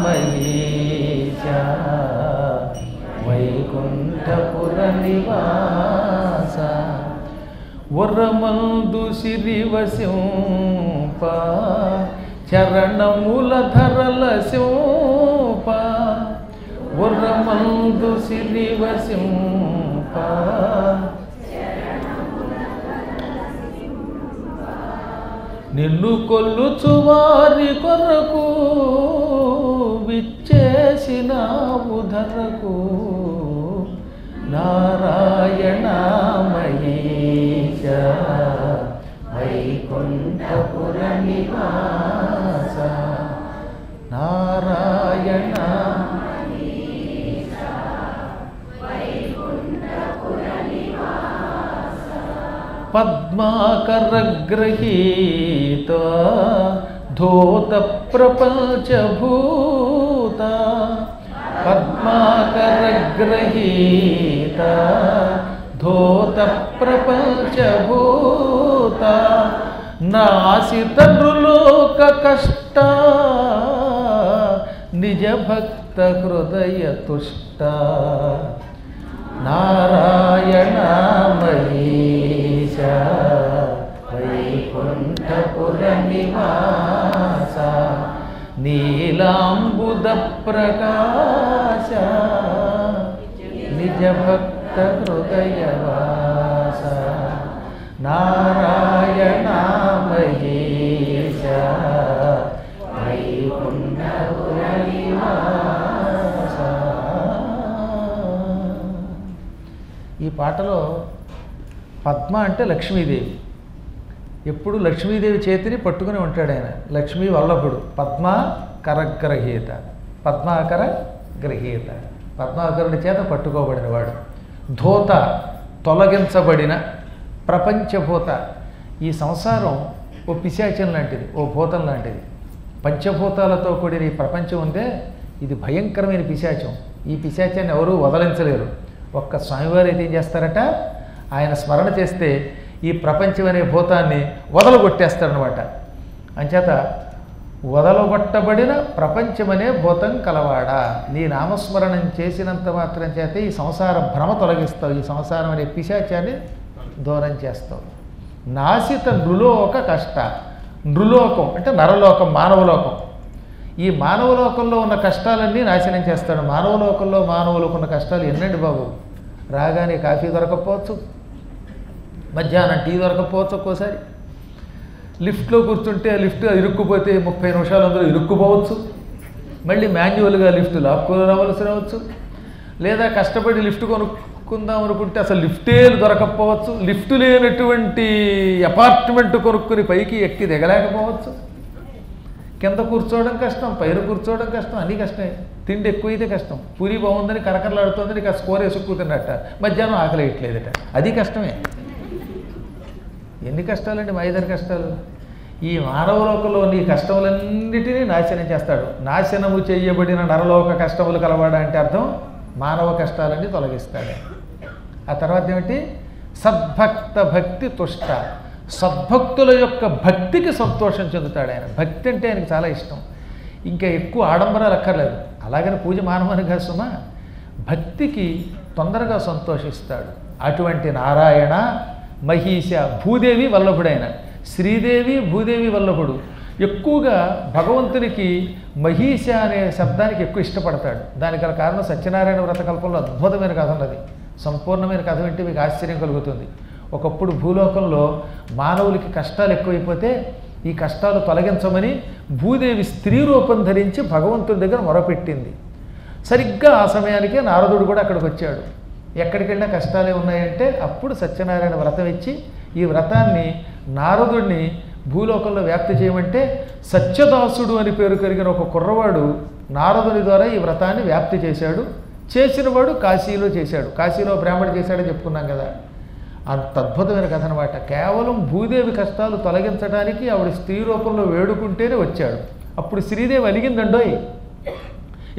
మహీష వైకుంఠపుర నివాస వరమందు సిరివసింప చరణముల ధరల శోప ఉరమందు సిరివసింప నిన్ను కొల్లుచు వారి కొరకు విచ్చేసిన ఉధరకు నారాయణమయీశ వైకుంఠపుర నివాస నారాయణ పద్మాకరగ్రహీత ధోత ప్రపంచభూత పద్మాకరగ్రహీత ధోత ప్రపంచభూత నాసిత నృలోక కష్ట నిజ భక్త హృదయ తుష్ట నారాయణమయీశ వైకుంఠపుర నివాస నీలాంబుద ప్రకాశ నిజ భక్త హృదయవాస నారాయణమయీశ వైకుంఠపుర నివాస. ఈ పాటలో పద్మ అంటే లక్ష్మీదేవి. ఎప్పుడు లక్ష్మీదేవి చేతిని పట్టుకుని ఉంటాడు ఆయన. లక్ష్మీ వల్లభుడు, పద్మాకరగ్రహీత, పద్మాకర గ్రహీత, పద్మాకరుడి చేత పట్టుకోబడిన వాడు. ధోత తొలగించబడిన, ప్రపంచభూత. ఈ సంసారం ఓ పిశాచం లాంటిది, ఓ భూతం లాంటిది. పంచభూతాలతో కూడిన ఈ ప్రపంచం ఉందే, ఇది భయంకరమైన పిశాచం. ఈ పిశాచాన్ని ఎవరూ వదలించలేరు. ఒక్క స్వామివారు అయితే ఏం చేస్తారట, ఆయన స్మరణ చేస్తే ఈ ప్రపంచం అనే భూతాన్ని వదలగొట్టేస్తారనమాట. అంచేత వదలగొట్టబడిన ప్రపంచమనే భూతం కలవాడా, నీ నామస్మరణం చేసినంత మాత్రం చేతే ఈ సంసార భ్రమ తొలగిస్తావు, ఈ సంసారం అనే పిశాచాన్ని దూరం చేస్తావు. నాసిత నృలోక కష్ట. నృలోకం అంటే నరలోకం, మానవలోకం. ఈ మానవలోకంలో ఉన్న కష్టాలన్నీ నాశనం చేస్తాడు. మానవలోకంలో మానవులకు ఉన్న కష్టాలు ఎన్నండి బాబు. రాగానే కాఫీ దొరకకపోవచ్చు, మధ్యాహ్నం టీ దొరకకపోవచ్చు, ఒక్కోసారి లిఫ్ట్లో కూర్చుంటే లిఫ్ట్ ఇరుక్కుపోతే 30 నిమిషాలు అందులో ఇరుక్కుపోవచ్చు, మళ్ళీ మాన్యువల్గా లిఫ్ట్ లాక్కు రావాల్సి రావచ్చు, లేదా కష్టపడి లిఫ్ట్ కొనుక్కుందాం అనుకుంటే అసలు లిఫ్టే దొరకకపోవచ్చు, లిఫ్ట్ లేనటువంటి అపార్ట్మెంట్ కొనుక్కుని పైకి ఎక్కి దిగలేకపోవచ్చు, కింద కూర్చోవడం కష్టం, పైన కూర్చోవడం కష్టం, అన్నీ కష్టమే. తిండి ఎక్కువైతే కష్టం. పూరి బాగుందని కరకరలాడుతుందని ఇక స్కోర్ వేసుక్కుతున్నట్ట, మధ్యాహ్నం ఆకలి వేయట్లేదట, అది కష్టమే. ఎన్ని కష్టాలండి మా ఇద్దరు కష్టాలు. ఈ మానవలోకంలో నీ కష్టములన్నిటినీ నాశనం చేస్తాడు. నాశనము చేయబడిన నరలోక కష్టములు కలవాడా అంటే అర్థం మానవ కష్టాలన్నీ తొలగిస్తాడు. ఆ తర్వాత ఏమిటి, సద్భక్త భక్తి తుష్ట. సద్భక్తుల యొక్క భక్తికి సంతోషం చెందుతాడు ఆయన. భక్తి అంటే ఆయనకు చాలా ఇష్టం. ఇంకా ఎక్కువ ఆడంబరాలు అక్కర్లేదు. అలాగని పూజ మానవాని కాదు సుమా, భక్తికి తొందరగా సంతోషిస్తాడు. అటువంటి నారాయణ మహీశ, భూదేవి వల్లభుడైన శ్రీదేవి భూదేవి వల్లభుడు. ఎక్కువగా భగవంతునికి మహీశ అనే శబ్దానికి ఎక్కువ ఇష్టపడతాడు. దానికి గల కారణం సత్యనారాయణ వ్రతకల్పంలో అద్భుతమైన కథ ఉన్నది. సంపూర్ణమైన కథ వింటే మీకు ఆశ్చర్యం కలుగుతుంది. ఒకప్పుడు భూలోకంలో మానవులకి కష్టాలు ఎక్కువైపోతే ఈ కష్టాలు తొలగించమని భూదేవి స్త్రీ రూపం ధరించి భగవంతుడి దగ్గర మొరపెట్టింది. సరిగ్గా ఆ సమయానికే నారదుడు కూడా అక్కడికి వచ్చాడు. ఎక్కడికి వెళ్ళినా కష్టాలే ఉన్నాయంటే అప్పుడు సత్యనారాయణ వ్రతం ఇచ్చి ఈ వ్రతాన్ని నారదుడిని భూలోకంలో వ్యాప్తి చేయమంటే సత్యదాసుడు అని పేరు కలిగిన ఒక కుర్రవాడు నారదుని ద్వారా ఈ వ్రతాన్ని వ్యాప్తి చేశాడు. చేసినవాడు కాశీలో చేశాడు. కాశీలో బ్రాహ్మడు చేశాడని చెప్పుకున్నాం కదా. అంత అద్భుతమైన కథ అనమాట. కేవలం భూదేవి కష్టాలు తొలగించడానికి ఆవిడ స్త్రీ రూపంలో వేడుకుంటేనే వచ్చాడు. అప్పుడు శ్రీదేవి అలిగిందండోయ్,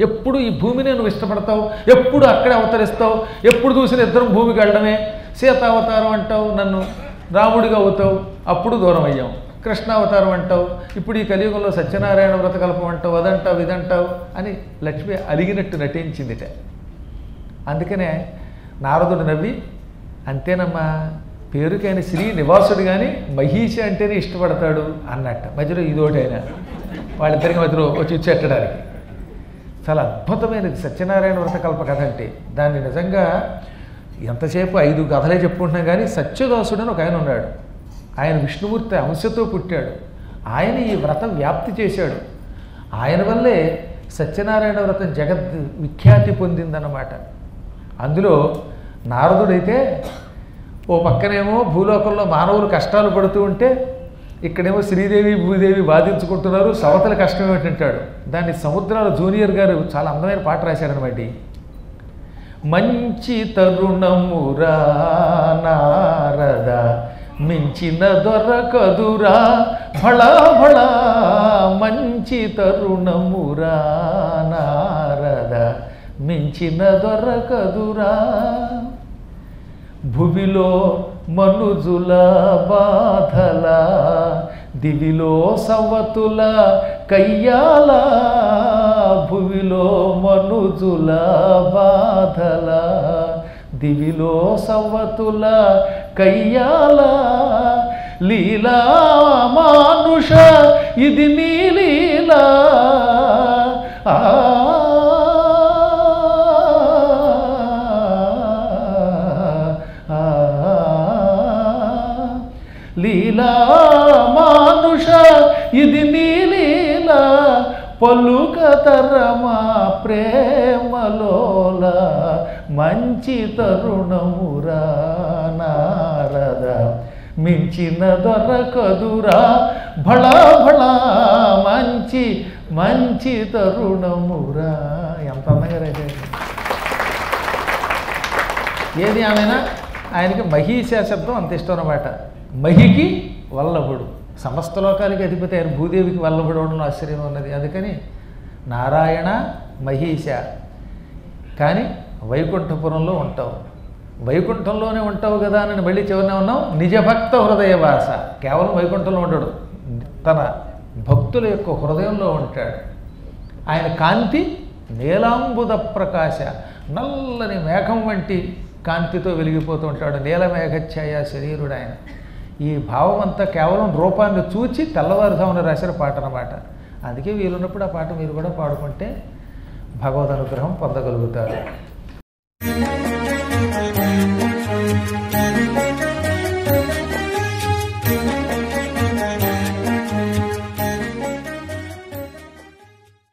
ఎప్పుడు ఈ భూమిని నువ్వు ఇష్టపడతావు, ఎప్పుడు అక్కడే అవతరిస్తావు, ఎప్పుడు చూసిన ఇద్దరం భూమికి వెళ్ళడమే, సీతావతారం అంటావు, నన్ను రాముడిగా అవుతావు, అప్పుడు దూరం అయ్యాం, కృష్ణావతారం అంటావు, ఇప్పుడు ఈ కలియుగంలో సత్యనారాయణ వ్రతకల్పం అంటావు, అదంటావు ఇదంటావు అని లక్ష్మి అలిగినట్టు నటించిందిట. అందుకనే నారదుడు నవ్వి, అంతేనమ్మా, పేరుకైన శ్రీ నివాసుడు కానీ మహీష అంటేనే ఇష్టపడతాడు అన్నట్ట. మధ్యలో ఇదోటైనా వాళ్ళిద్దరికి మధ్యలో వచ్చి చెట్టడానికి చాలా అద్భుతమైనది సత్యనారాయణ వ్రత కల్ప కథ అంటే. దాన్ని నిజంగా ఎంతసేపు 5 కథలే చెప్పుకుంటున్నాం కానీ సత్యదాసుడు అని ఒక ఆయన ఉన్నాడు. ఆయన విష్ణుమూర్తి అంశతో పుట్టాడు. ఆయన ఈ వ్రతం వ్యాప్తి చేశాడు. ఆయన వల్లే సత్యనారాయణ వ్రతం జగత్ విఖ్యాతి పొందిందన్నమాట. అందులో నారదుడైతే ఓ పక్కనేమో భూలోకంలో మానవులు కష్టాలు పడుతూ ఉంటే ఇక్కడేమో శ్రీదేవి భూదేవి వాదించుకుంటున్నారు, సవతల కష్టం ఏమిటంటాడు. దాన్ని సముద్రాల జూనియర్ గారు చాలా అందమైన పాట రాశారనమాట. మంచి తరుణమురా నారద మించిన దొరకదురా భళా భళా, మంచి తరుణమురా నారద మించిన దొరకదురా, భువిలో మనుజుల బాధల దివిలో సవతుల కయ్యాల, భువిలో మనుజుల బాధల దివిలో సవతుల కయ్యాల, లీలా మానుష ఇది నీ లీలా, లీలా మానుష ఇది నీ లీలా, పలుకతరమా ప్రేమలోల, మంచి తరుణమురా నారద మించిన దొరకదురా భళా భళా, మంచి మంచి తరుణమురా. ఎంత అందంగా రాశాడు. ఏది ఆమెనా ఆయనకి మహీశ శబ్దం అంత ఇష్టం అన్నమాట. మహికి వల్లభుడు, సమస్త లోకాలకి అధిపతి ఆయన. భూదేవికి వల్లభుడు అవడంలో ఆశ్చర్యం ఉన్నది. అందుకని నారాయణ మహీశ. కానీ వైకుంఠపురంలో ఉంటావు, వైకుంఠంలోనే ఉంటావు కదా అని మళ్ళీ చివరినే ఉన్నాం. నిజభక్త హృదయ వాస, కేవలం వైకుంఠంలో ఉండడు, తన భక్తుల యొక్క హృదయంలో ఉంటాడు. ఆయన కాంతి నీలాంబుద ప్రకాశ, నల్లని మేఘం వంటి కాంతితో వెలిగిపోతూ ఉంటాడు. నీలమేఘఛాయ శరీరుడు ఆయన. ఈ భావం అంతా కేవలం రూపాన్ని చూచి తెల్లవారుజామున రాసిన పాట అన్నమాట. అందుకే వీలున్నప్పుడు ఆ పాట మీరు కూడా పాడుకుంటే భగవద్ అనుగ్రహం పొందగలుగుతారు.